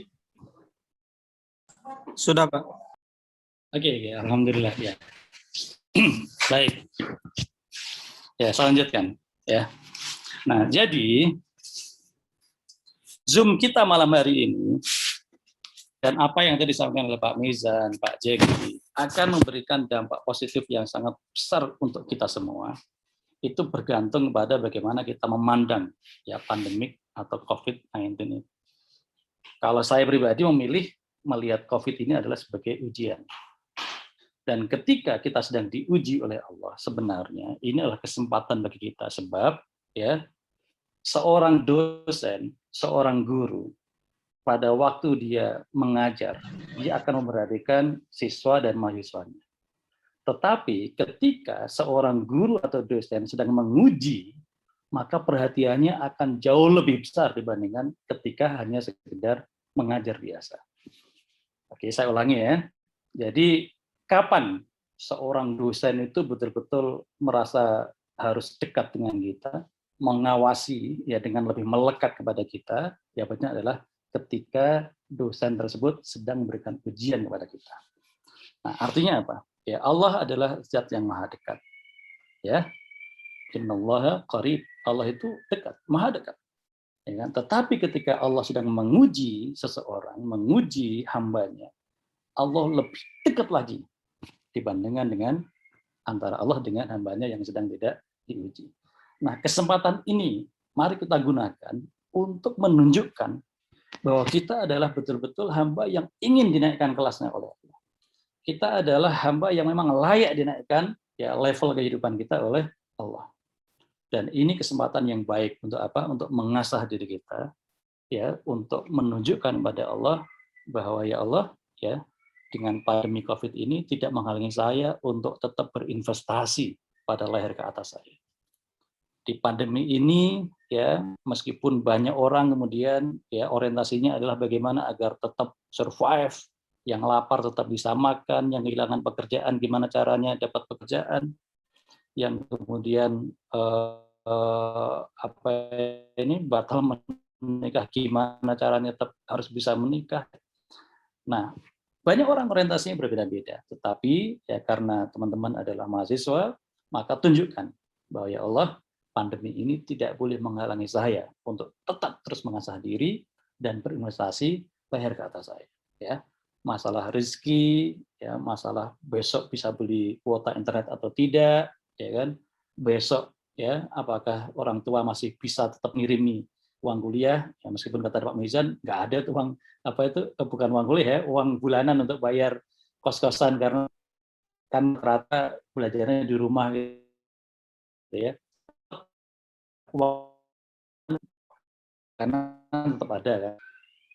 Sudah, Pak. Oke, ya, alhamdulillah ya. Baik. Ya, saya lanjutkan ya. Nah, jadi Zoom kita malam hari ini dan apa yang tadi disampaikan oleh Pak Mizan, Pak Jeki akan memberikan dampak positif yang sangat besar untuk kita semua. Itu bergantung pada bagaimana kita memandang ya pandemik atau COVID-19 ini. Kalau saya pribadi memilih melihat COVID ini adalah sebagai ujian. Dan ketika kita sedang diuji oleh Allah, sebenarnya ini adalah kesempatan bagi kita sebab ya seorang dosen, seorang guru pada waktu dia mengajar, dia akan memperhatikan siswa dan mahasiswanya. Tetapi ketika seorang guru atau dosen sedang menguji, maka perhatiannya akan jauh lebih besar dibandingkan ketika hanya sekedar mengajar biasa. Oke, saya ulangi ya. Jadi kapan seorang dosen itu betul-betul merasa harus dekat dengan kita, mengawasi ya dengan lebih melekat kepada kita, jawabannya adalah ketika dosen tersebut sedang memberikan ujian kepada kita. Nah, artinya apa? Ya, Allah adalah zat yang maha dekat. Ya. Innallaha qarib. Allah itu dekat, maha dekat. Ya kan? Tetapi ketika Allah sedang menguji seseorang, menguji hambanya, Allah lebih dekat lagi dibandingkan dengan antara Allah dengan hambanya yang sedang tidak diuji. Nah, kesempatan ini mari kita gunakan untuk menunjukkan bahwa kita adalah betul-betul hamba yang ingin dinaikkan kelasnya oleh Allah. Kita adalah hamba yang memang layak dinaikkan ya level kehidupan kita oleh Allah. Dan ini kesempatan yang baik untuk apa? Untuk mengasah diri kita, ya, untuk menunjukkan pada Allah bahwa ya Allah, ya, dengan pandemi COVID ini tidak menghalangi saya untuk tetap berinvestasi pada leher ke atas saya. Di pandemi ini, ya, meskipun banyak orang kemudian ya orientasinya adalah bagaimana agar tetap survive, yang lapar tetap bisa makan, yang kehilangan pekerjaan gimana caranya dapat pekerjaan, yang kemudian batal menikah gimana caranya tetap harus bisa menikah. Nah, Banyak orang orientasinya berbeda-beda, tetapi ya karena teman-teman adalah mahasiswa, maka tunjukkan bahwa ya Allah, pandemi ini tidak boleh menghalangi saya untuk tetap terus mengasah diri dan berinvestasi leher ke atas saya. Ya, masalah rezeki, ya masalah besok bisa beli kuota internet atau tidak, ya kan? Besok ya apakah orang tua masih bisa tetap ngirimi uang kuliah? Ya meskipun kata Pak Mizan nggak ada tuh uang apa itu bukan uang kuliah ya, uang bulanan untuk bayar kos-kosan karena kan rata belajarnya di rumah gitu ya. Uang karena tetap ada kan.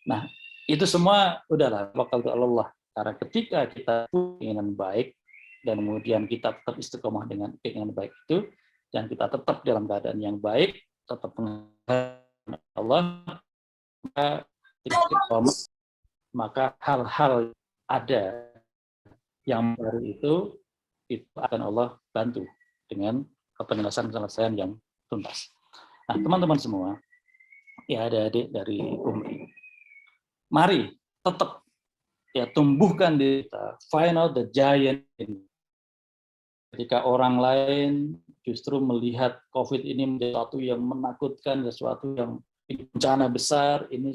Nah, itu semua udahlah wakal Allah. Karena ketika kita keinginan baik dan kemudian kita tetap istiqomah dengan keinginan baik itu dan kita tetap dalam keadaan yang baik, tetap menghargai Allah, maka hal-hal ada yang baru itu akan Allah bantu dengan penyelesaian yang tuntas. Nah, teman-teman semua, ya adik-adik dari UMRI, mari tetap ya tumbuhkan diri kita, find out the giant. Ketika orang lain justru melihat COVID ini menjadi sesuatu yang menakutkan, sesuatu yang bencana besar, ini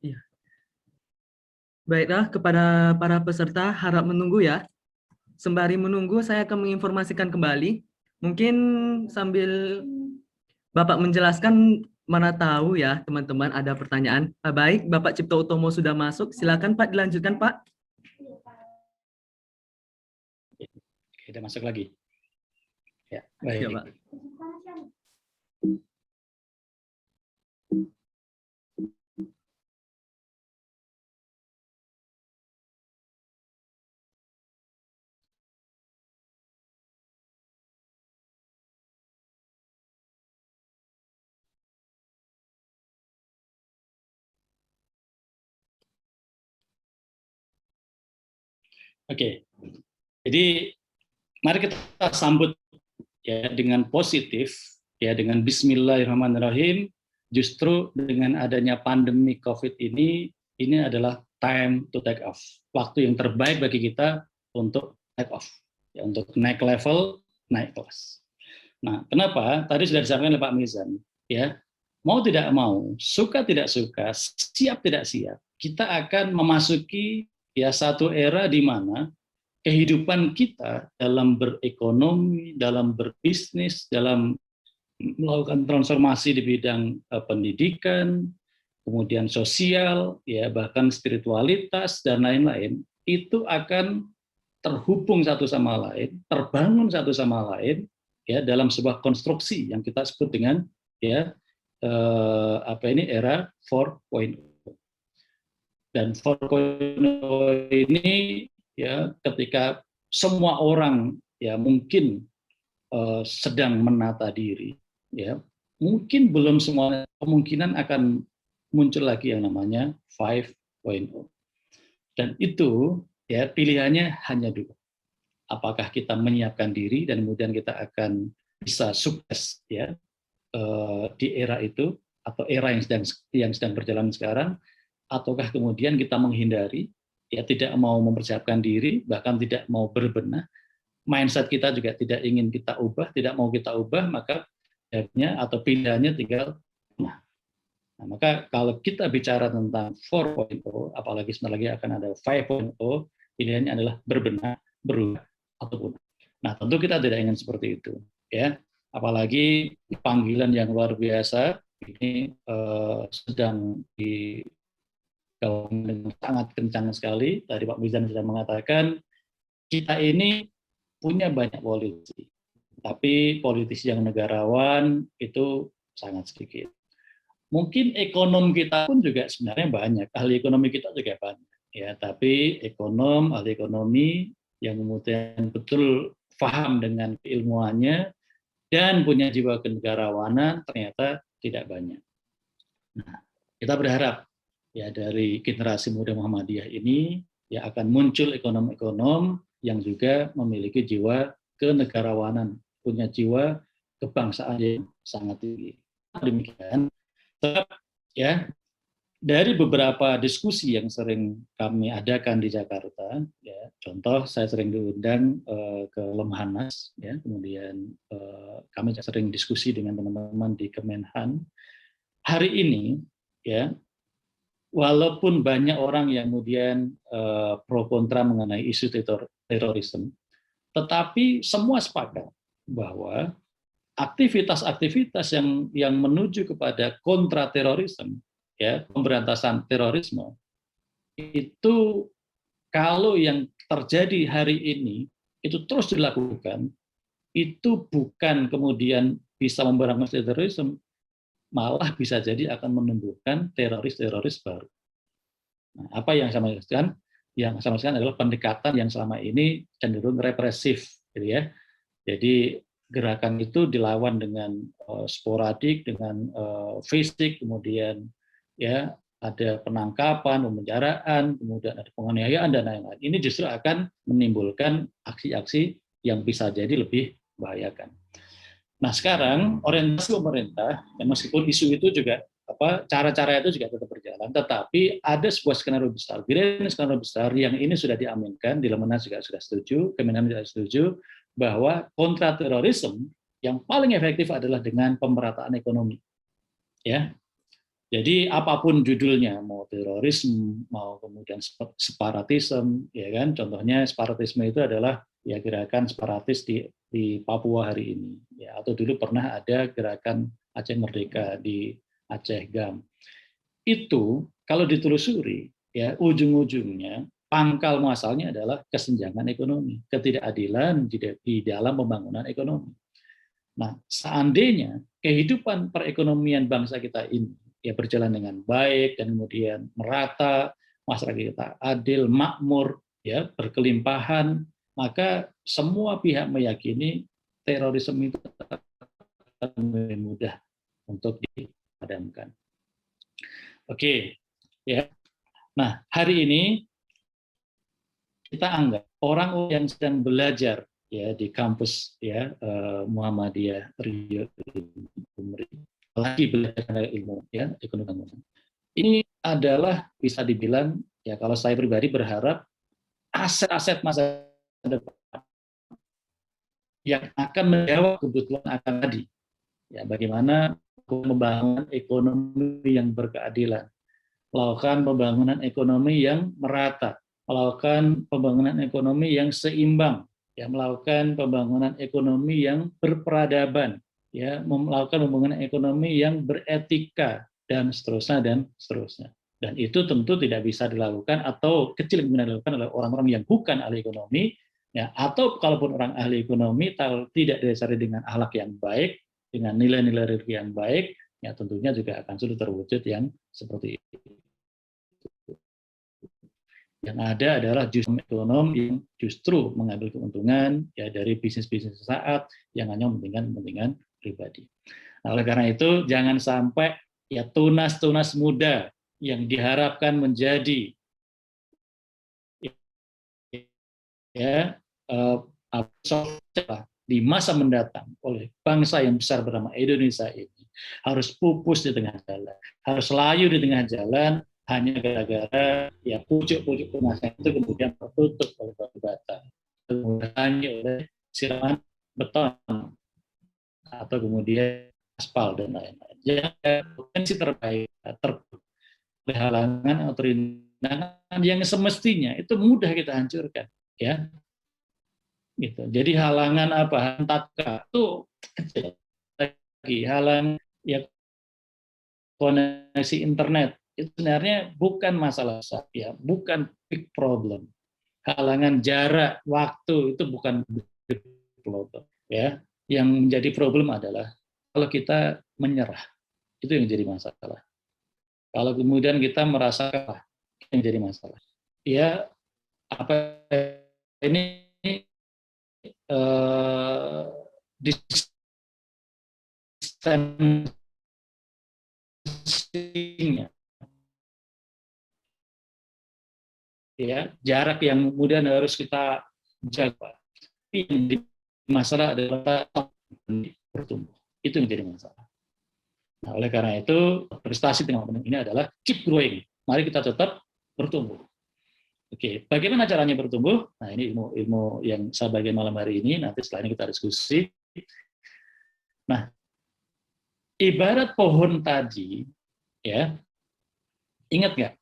Iya. Baiklah, kepada para peserta harap menunggu ya. Sembari menunggu, saya akan menginformasikan kembali. Mungkin sambil Bapak menjelaskan, mana tahu ya teman-teman ada pertanyaan. Baik, Bapak Cipto Utomo sudah masuk. Silakan Pak, dilanjutkan Pak. kita masuk lagi. Ya, baik. Ya, Pak. Oke, jadi mari kita sambut ya dengan positif, ya dengan Bismillahirrahmanirrahim. Justru dengan adanya pandemi COVID ini adalah time to take off, waktu yang terbaik bagi kita untuk take off, ya untuk naik level, naik kelas. Nah, kenapa? Tadi sudah disampaikan oleh Pak Mizan, ya mau tidak mau, suka tidak suka, siap tidak siap, kita akan memasuki ya satu era di mana kehidupan kita dalam berekonomi, dalam berbisnis, dalam melakukan transformasi di bidang pendidikan, kemudian sosial, ya bahkan spiritualitas dan lain-lain, itu akan terhubung satu sama lain, terbangun satu sama lain, ya dalam sebuah konstruksi yang kita sebut dengan ya era 4.0. Dan 4.0 ini ya ketika semua orang ya mungkin sedang menata diri, ya mungkin belum semua, kemungkinan akan muncul lagi yang namanya 5.0. Dan itu ya pilihannya hanya dua. Apakah kita menyiapkan diri dan kemudian kita akan bisa sukses ya di era itu atau era yang sedang berjalan sekarang, ataukah kemudian kita menghindari, ya tidak mau mempersiapkan diri, bahkan tidak mau berbenah, mindset kita juga tidak ingin kita ubah, tidak mau kita ubah, maka atau pilihannya tinggal nah. Maka kalau kita bicara tentang 4.0, apalagi sebentar lagi akan ada 5.0, pilihannya adalah berbenah, berubah, ataupun. Nah, tentu kita tidak ingin seperti itu, ya. Apalagi panggilan yang luar biasa ini sedang di dengan sangat kencang sekali. Tadi Pak Mizan sudah mengatakan kita ini punya banyak politisi, tapi politisi yang negarawan itu sangat sedikit. Mungkin ekonom kita pun juga sebenarnya banyak, ahli ekonomi kita juga banyak, ya. Tapi ekonom, ahli ekonomi yang kemudian betul paham dengan keilmuannya dan punya jiwa kenegarawanan ternyata tidak banyak. Nah, kita berharap ya dari generasi muda Muhammadiyah ini ya akan muncul ekonom-ekonom yang juga memiliki jiwa kenegarawanan, punya jiwa kebangsaan yang sangat tinggi. Demikian, ya dari beberapa diskusi yang sering kami adakan di Jakarta, ya contoh saya sering diundang ke Lemhanas, ya kemudian kami sering diskusi dengan teman-teman di Kemenhan. Hari ini, ya walaupun banyak orang yang kemudian pro kontra mengenai isu terorisme, tetapi semua sepakat bahwa aktivitas-aktivitas yang menuju kepada kontra terorisme, ya pemberantasan terorisme, itu kalau yang terjadi hari ini itu terus dilakukan, itu bukan kemudian bisa memberantas terorisme, malah bisa jadi akan menumbuhkan teroris-teroris baru. Nah, apa yang saya maksudkan? Yang saya maksudkan adalah pendekatan yang selama ini cenderung represif, gitu ya. Jadi gerakan itu dilawan dengan sporadik, dengan fisik, kemudian ya ada penangkapan, pemenjaraan, kemudian ada penganiayaan dan lain-lain. Ini justru akan menimbulkan aksi-aksi yang bisa jadi lebih membahayakan. Nah sekarang orientasi pemerintah, ya meskipun isu itu juga cara-cara itu juga tetap berjalan, tetapi ada sebuah skenario besar, grand skenario besar yang ini sudah diaminkan, di Lemhanas juga sudah setuju, Kemenhan juga setuju, bahwa kontra terorisme yang paling efektif adalah dengan pemerataan ekonomi. Ya, jadi apapun judulnya, mau terorisme, mau kemudian separatisme, ya kan? Contohnya separatisme itu adalah ya gerakan separatis di Papua hari ini, ya atau dulu pernah ada gerakan Aceh Merdeka di Aceh Gam. Itu kalau ditelusuri, ya ujung-ujungnya pangkal muasalnya adalah kesenjangan ekonomi, ketidakadilan di dalam pembangunan ekonomi. Nah, seandainya kehidupan perekonomian bangsa kita ini ya berjalan dengan baik dan kemudian merata, masyarakat kita adil, makmur, ya berkelimpahan, maka semua pihak meyakini terorisme itu akan lebih mudah untuk dipadamkan. Oke, ya. Nah, hari ini kita anggap orang yang sedang belajar ya di kampus ya Muhammadiyah Rio lagi belajar ilmu ya ekonomi bangunan. Ini adalah bisa dibilang ya kalau saya pribadi berharap aset-aset masa depan yang akan menjawab kebutuhan akan tadi. Ya, bagaimana membangun ekonomi yang berkeadilan, melakukan pembangunan ekonomi yang merata, melakukan pembangunan ekonomi yang seimbang, ya, melakukan pembangunan ekonomi yang berperadaban, ya, melakukan pembangunan ekonomi yang beretika dan seterusnya dan seterusnya. Dan itu tentu tidak bisa dilakukan atau kecil kemungkinan dilakukan oleh orang-orang yang bukan ahli ekonomi, ya, atau kalaupun orang ahli ekonomi tidak didasari dengan akhlak yang baik, dengan nilai-nilai yang baik, ya tentunya juga akan sulit terwujud yang seperti itu. Yang ada adalah justru ekonom yang justru mengambil keuntungan ya dari bisnis-bisnis sesaat yang hanya mementingkan kepentingan pribadi. Nah, oleh karena itu jangan sampai ya tunas-tunas muda yang diharapkan menjadi ya di masa mendatang oleh bangsa yang besar bernama Indonesia ini harus pupus di tengah jalan, harus layu di tengah jalan hanya gara-gara ya pucuk-pucuk tunasan itu kemudian tertutup oleh batu bata, hanya oleh siraman beton atau kemudian aspal dan lain-lain. Jadi potensi terbaik oleh halangan atau rintangan yang semestinya itu mudah kita hancurkan, ya. Gitu. Jadi halangan apa? Tatka itu kecil lagi. Halangan ya koneksi internet itu sebenarnya bukan masalah besar, ya, bukan big problem. Halangan jarak, waktu itu bukan big problem, ya. Yang menjadi problem adalah kalau kita menyerah, itu yang jadi masalah. Kalau kemudian kita merasa kalah, yang jadi masalah. Ya, apa ini distancing ya, jarak yang kemudian harus kita jaga. Tapi yang di masalah adalah bertumbuh. Itu yang menjadi masalah. Nah, oleh karena itu prestasi tengah pandemi ini adalah keep growing. Mari kita tetap bertumbuh. Oke, bagaimana caranya bertumbuh? Nah, ini ilmu yang saya bagikan malam hari ini. Nanti setelah ini kita diskusi. Nah, ibarat pohon tadi, ya, ingat nggak?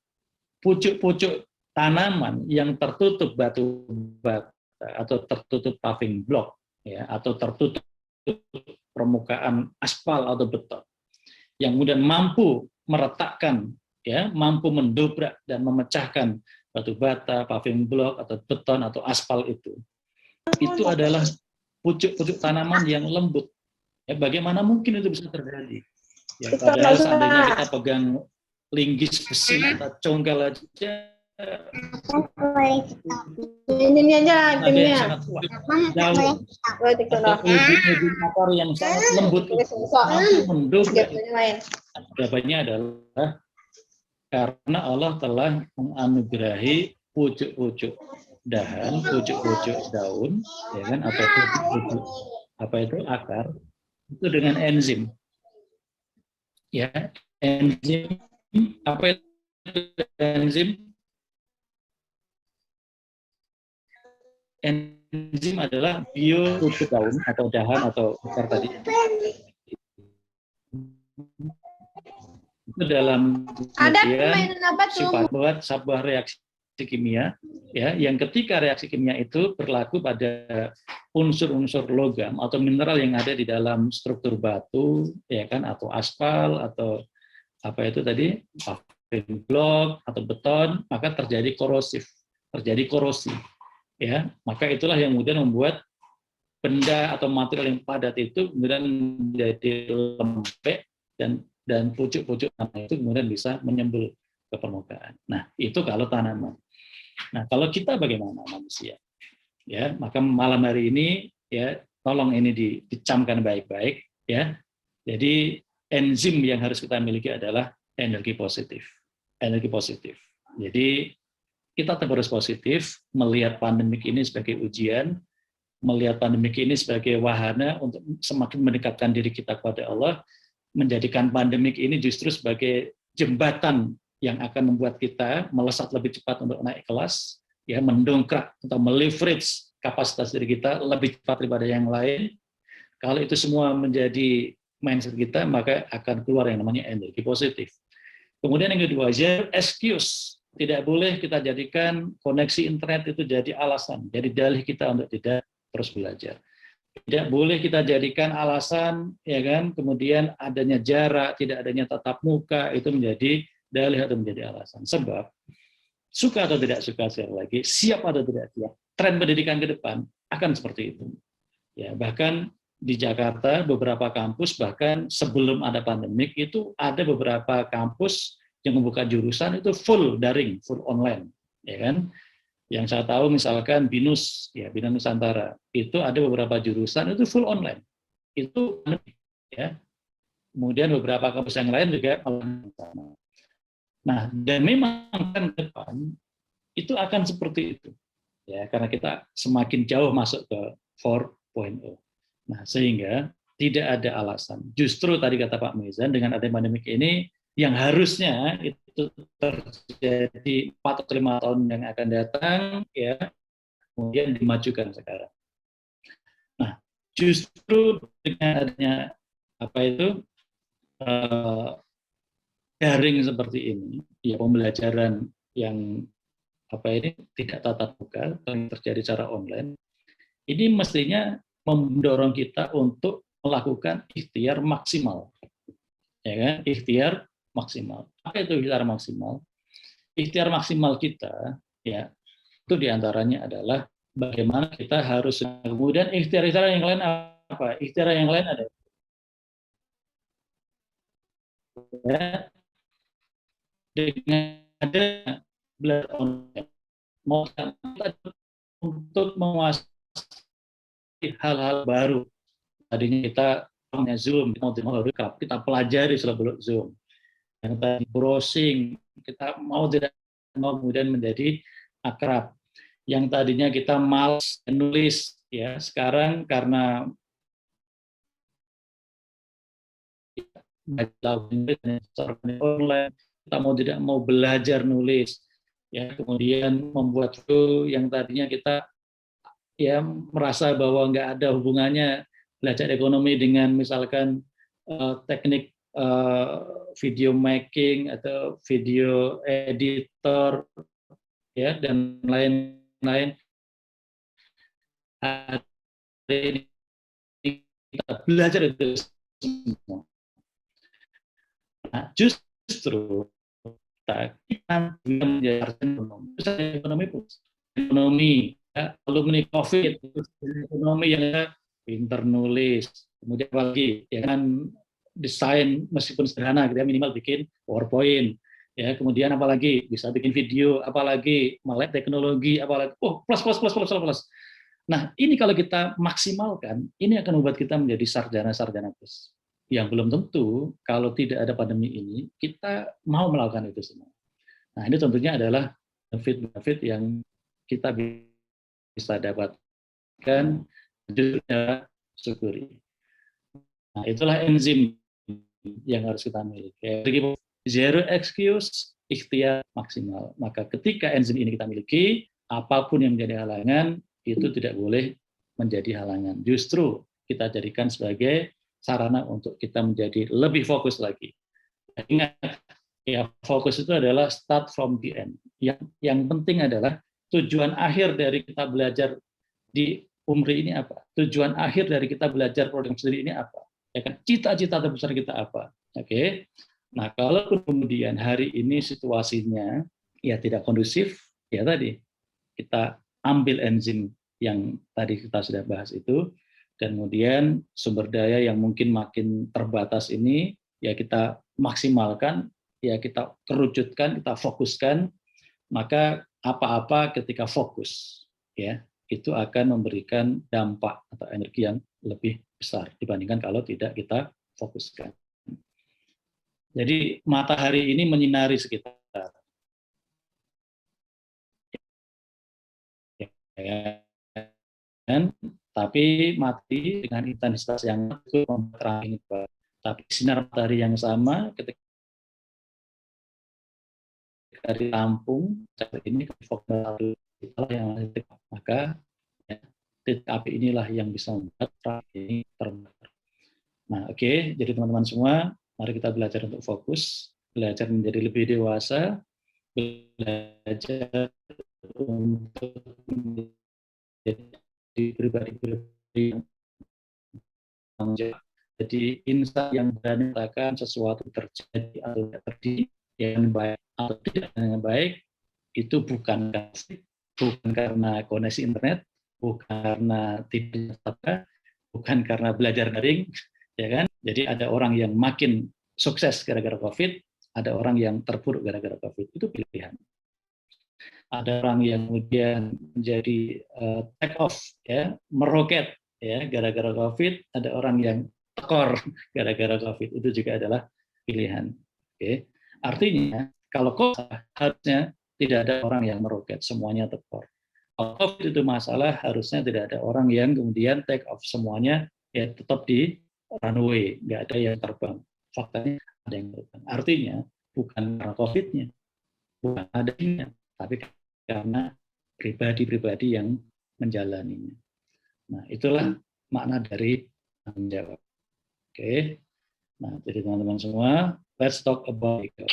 Pucuk-pucuk tanaman yang tertutup batu bata atau tertutup paving block, ya, atau tertutup permukaan aspal atau beton, yang kemudian mampu meretakkan, ya, mampu mendobrak dan memecahkan batu bata, paving block atau beton atau aspal itu adalah pucuk-pucuk tanaman yang lembut. Ya, bagaimana mungkin itu bisa terjadi? Ya, padahal seandainya kita pegang linggis besi atau conggal aja, ini aja, ada yang sangat kuat, daun atau ujung akar yang sangat lembut mampu mendobrak. Jawabannya adalah karena Allah telah menganugerahi pucuk-pucuk dahan, pucuk-pucuk daun, ya kan, atau pucuk-pucuk apa itu akar itu dengan enzim. Ya, enzim apa itu enzim? Enzim adalah pucuk daun atau dahan atau akar tadi. Itu dalam kemudian sifat buat sebuah reaksi kimia, ya, yang ketika reaksi kimia itu berlaku pada unsur-unsur logam atau mineral yang ada di dalam struktur batu, ya kan, atau aspal atau apa itu tadi, paving block atau beton, maka terjadi korosif, terjadi korosi, ya, maka itulah yang kemudian membuat benda atau material yang padat itu kemudian menjadi lembek dan pucuk-pucuk tanah itu kemudian bisa menyembul ke permukaan. Nah, itu kalau tanaman. Nah, kalau kita bagaimana manusia? Ya, maka malam hari ini, ya, tolong ini dicamkan baik-baik, ya. Jadi enzim yang harus kita miliki adalah energi positif. Energi positif. Jadi kita tetap harus positif, melihat pandemik ini sebagai ujian, melihat pandemik ini sebagai wahana untuk semakin mendekatkan diri kita kepada Allah, menjadikan pandemik ini justru sebagai jembatan yang akan membuat kita melesat lebih cepat untuk naik kelas, ya, mendongkrak atau meleverage kapasitas diri kita lebih cepat daripada yang lain. Kalau itu semua menjadi mindset kita, maka akan keluar yang namanya energi positif. Kemudian yang kedua, zero excuse. Tidak boleh kita jadikan koneksi internet itu jadi alasan, jadi dalih kita untuk tidak terus belajar. Tidak boleh kita jadikan alasan, ya kan, kemudian adanya jarak, tidak adanya tatap muka itu menjadi dalih atau menjadi alasan. Sebab suka atau tidak suka, sekali lagi, siap atau tidak siap, tren pendidikan ke depan akan seperti itu. Ya, bahkan di Jakarta beberapa kampus, bahkan sebelum ada pandemik itu ada beberapa kampus yang membuka jurusan itu full daring, full online, ya kan. Yang saya tahu misalkan BINUS, ya, Bina Nusantara, itu ada beberapa jurusan itu full online. Itu, ya. Kemudian beberapa kampus yang lain juga sama. Nah, dan memang kan ke depan itu akan seperti itu, ya, karena kita semakin jauh masuk ke 4.0. Nah, sehingga tidak ada alasan. Justru tadi kata Pak Mizan, dengan adanya pandemik ini, yang harusnya itu terjadi 4 atau 5 tahun yang akan datang, ya, kemudian dimajukan sekarang. Nah, justru dengan adanya apa itu daring seperti ini, ya, pembelajaran yang apa ini tidak tatap muka, yang terjadi secara online, ini mestinya mendorong kita untuk melakukan ikhtiar maksimal, ya kan? Ikhtiar maksimal. Apa itu ikhtiar maksimal? Ikhtiar maksimal kita, ya, itu diantaranya adalah bagaimana kita harus, kemudian ikhtiar yang lain apa? Ikhtiar yang lain ada, ya, dengan ada belajar online, mau untuk menguasai hal-hal baru. Tadinya kita punya Zoom, kita pelajari selebelum Zoom. Yang tadi browsing, kita mau tidak mau kemudian menjadi akrab. Yang tadinya kita malas nulis, ya sekarang karena online, kita mau tidak mau belajar nulis, ya kemudian membuat video yang tadinya kita ya merasa bahwa nggak ada hubungannya belajar ekonomi dengan misalkan teknik video making atau video editor, ya dan lain-lain. Hari ini kita belajar itu semua. Nah, justru kita menjadi ekonomi, ya, alumni COVID, ekonomi yang pintar nulis, kemudian lagi ya kan desain meskipun sederhana, kita minimal bikin PowerPoint, ya kemudian apalagi bisa bikin video, apalagi melek teknologi, apalagi plus. Nah ini kalau kita maksimalkan, ini akan membuat kita menjadi sarjana plus. Yang belum tentu kalau tidak ada pandemi ini kita mau melakukan itu semua. Nah ini tentunya adalah benefit yang kita bisa dapatkan, justru syukuri. Nah itulah enzim yang harus kita miliki. Zero excuse, ikhtiar maksimal. Maka ketika enzim ini kita miliki, apapun yang menjadi halangan itu tidak boleh menjadi halangan. Justru kita jadikan sebagai sarana untuk kita menjadi lebih fokus lagi. Ingat, ya fokus itu adalah start from the end. Yang penting adalah tujuan akhir dari kita belajar di UMRI ini apa? Tujuan akhir dari kita belajar program studi ini apa? Ya kan? Cita-cita terbesar kita apa? Oke. Nah, kalau kemudian hari ini situasinya ya tidak kondusif, ya tadi kita ambil enzim yang tadi kita sudah bahas itu, dan kemudian sumber daya yang mungkin makin terbatas ini ya kita maksimalkan, ya kita kerucutkan, kita fokuskan, maka apa-apa ketika fokus ya itu akan memberikan dampak atau energi yang lebih besar dibandingkan kalau tidak kita fokuskan. Jadi matahari ini menyinari sekitar. Ya, kan? Tapi mati dengan intensitas yang cukup terang. Tapi sinar matahari yang sama ketika ditampung saat ini fokus yang maka ya, titik api inilah yang bisa membuat terang ini terbakar. Nah, oke, jadi teman-teman semua, mari kita belajar untuk fokus, belajar menjadi lebih dewasa, belajar untuk menjadi pribadi-pribadi yang tanggung jawab. Jadi insan yang berani mengatakan sesuatu terjadi atau tidak terjadi yang baik atau tidak dengan baik itu bukan karena koneksi internet, bukan karena tidak, bukan karena belajar daring, ya kan? Jadi ada orang yang makin sukses gara-gara COVID, ada orang yang terpuruk gara-gara COVID, itu pilihan. Ada orang yang kemudian menjadi take off, ya, meroket, ya, gara-gara COVID, ada orang yang tekor gara-gara COVID, itu juga adalah pilihan. Oke. Artinya kalau COVID harusnya tidak ada orang yang meroket, semuanya tekor. Kalau COVID itu masalah, harusnya tidak ada orang yang kemudian take off, semuanya ya tetap di runway, nggak ada yang terbang. Faktanya ada yang terbang. Artinya bukan karena COVID-nya, bukan adanya, tapi karena pribadi-pribadi yang menjalaninya. Nah, itulah makna dari tanggung jawab. Oke. Nah, jadi teman-teman semua, let's talk about it.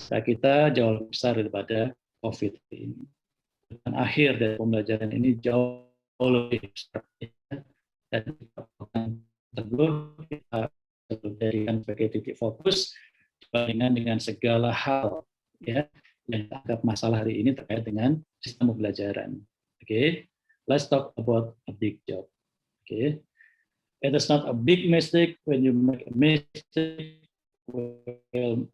Kita jauh lebih besar daripada COVID ini. Dan akhir dari pembelajaran ini jauh lebih besar. Dan kita jadikan sebagai titik fokus dibandingkan dengan segala hal ya yang anggap masalah hari ini terkait dengan sistem pembelajaran. Oke, let's talk about a big job. Oke, it is not a big mistake when you make a mistake while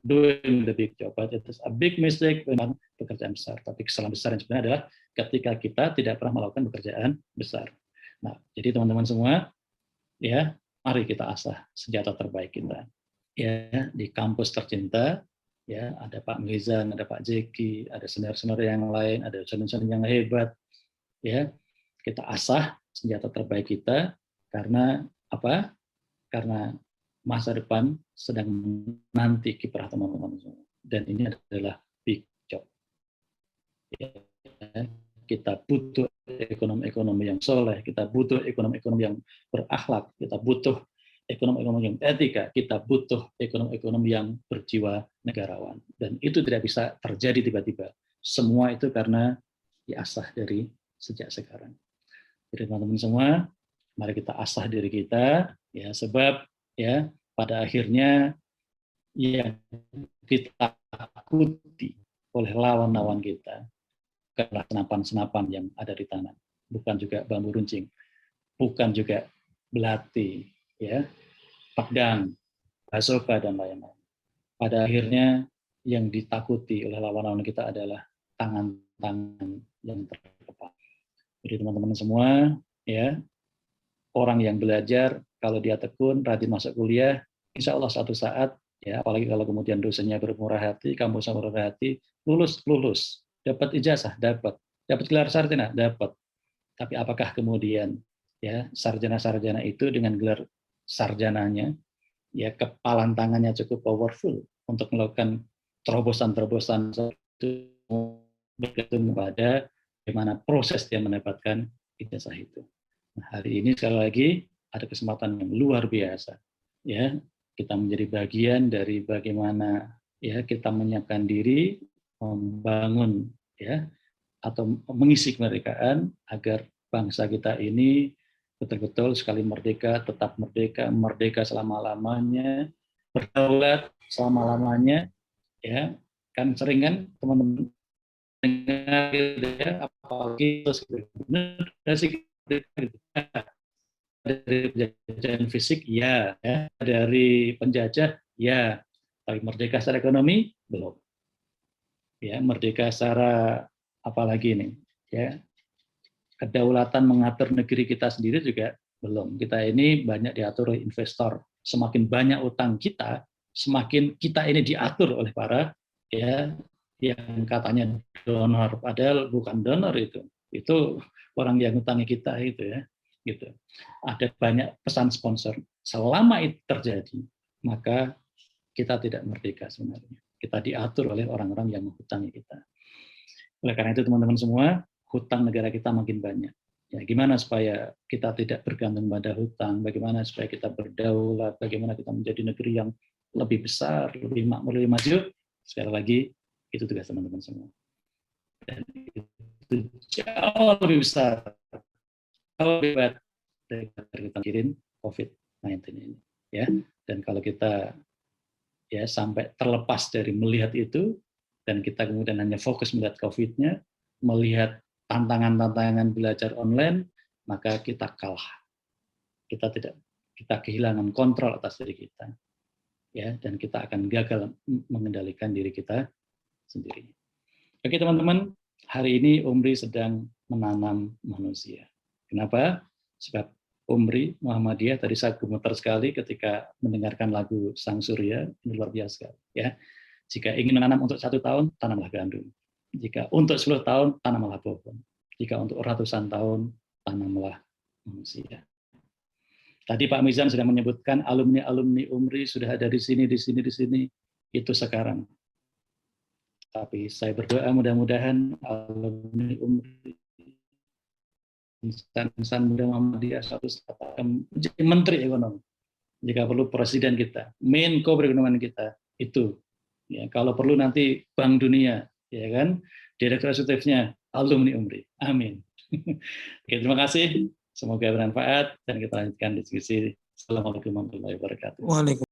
doing the big job, but it is a big mistake when pekerjaan besar. Tapi kesalahan besar yang sebenarnya adalah ketika kita tidak pernah melakukan pekerjaan besar. Nah, jadi teman-teman semua, ya, mari kita asah senjata terbaik kita. Ya, di kampus tercinta, ya, ada Pak Mizan, ada Pak Jeki, ada senior-senior yang lain, ada dosen-dosen yang hebat, ya. Kita asah senjata terbaik kita, karena apa? Karena masa depan sedang nanti kiprah teman-teman semua. Dan ini adalah big job. Ya, kita butuh ekonomi-ekonomi yang soleh, kita butuh ekonomi-ekonomi yang berakhlak, kita butuh ekonomi-ekonomi yang etika, kita butuh ekonomi-ekonomi yang berjiwa negarawan. Dan itu tidak bisa terjadi tiba-tiba. Semua itu karena diasah dari sejak sekarang. Jadi teman-teman semua, mari kita asah diri kita, ya, sebab ya pada akhirnya yang kita takuti oleh lawan-lawan kita bukanlah senapan-senapan yang ada di tangan, bukan juga bambu runcing, bukan juga belati, ya, pedang, bazooka dan lain-lain. Pada akhirnya yang ditakuti oleh lawan-lawan kita adalah tangan-tangan yang terdepan. Jadi teman-teman semua, ya, orang yang belajar kalau dia tekun, rajin masuk kuliah, insya Allah suatu saat, ya, apalagi kalau kemudian dosennya bermurah hati, kampusnya bermurah hati, lulus, dapat ijazah, dapat gelar sarjana, dapat. Tapi apakah kemudian, ya, sarjana-sarjana itu dengan gelar sarjananya, ya, kepalan tangannya cukup powerful untuk melakukan terobosan-terobosan itu, bergantung pada bagaimana proses dia mendapatkan ijazah itu. Nah, hari ini sekali lagi ada kesempatan yang luar biasa, ya, kita menjadi bagian dari bagaimana, ya, kita menyiapkan diri membangun, ya, atau mengisi kemerdekaan agar bangsa kita ini betul-betul sekali merdeka, tetap merdeka, merdeka selama-lamanya, berdaulat selama-lamanya, ya. Kan sering kan teman-teman dengar gitu, ya, apalagi terus benar sih gitu. Dari penjajahan fisik, ya, dari penjajah, ya, tapi merdeka secara ekonomi belum. Ya, merdeka secara apalagi ini, ya, kedaulatan mengatur negeri kita sendiri juga belum. Kita ini banyak diatur oleh investor. Semakin banyak utang kita, semakin kita ini diatur oleh para, ya, yang katanya donor, padahal bukan donor itu orang yang utangi kita itu, ya, gitu. Ada banyak pesan sponsor. Selama itu terjadi, maka kita tidak merdeka sebenarnya. Kita diatur oleh orang-orang yang menghutangi kita. Oleh karena itu teman-teman semua, hutang negara kita makin banyak. Ya, gimana supaya kita tidak bergantung pada hutang, bagaimana supaya kita berdaulat, bagaimana kita menjadi negeri yang lebih besar, lebih makmur, lebih maju. Sekali lagi, itu tugas teman-teman semua. Dan itu jauh lebih besar, jauh lebih hebat daripada kita mikirin COVID-19 ini. Ya, dan kalau kita, ya, sampai terlepas dari melihat itu, dan kita kemudian hanya fokus melihat COVID-nya, melihat tantangan-tantangan belajar online, maka kita kalah. Kita kehilangan kontrol atas diri kita, ya, dan kita akan gagal mengendalikan diri kita sendiri. Oke teman-teman, hari ini Umri sedang menanam manusia. Kenapa? Sebab Umri Muhammadiyah tadi saya gemetar sekali ketika mendengarkan lagu Sang Surya, ini luar biasa, ya. Jika ingin menanam untuk 1 tahun, tanamlah gandum. Jika untuk 10 tahun, tanamlah pohon. Jika untuk ratusan tahun, tanamlah manusia. Tadi Pak Mizan sudah menyebutkan alumni-alumni Umri sudah ada di sini. Itu sekarang. Tapi saya berdoa mudah-mudahan alumni Umri, insan muda Muhammadiyah suatu saat akan menjadi menteri ekonomi. Jika perlu presiden kita, Menko perekonomian kita, itu. Ya, kalau perlu nanti Bank Dunia, ya kan, direktur eksekutifnya alumni Umri. Amin. Oke, terima kasih. Semoga bermanfaat dan kita lanjutkan diskusi. Assalamualaikum warahmatullahi wabarakatuh. Waalaikumsalam.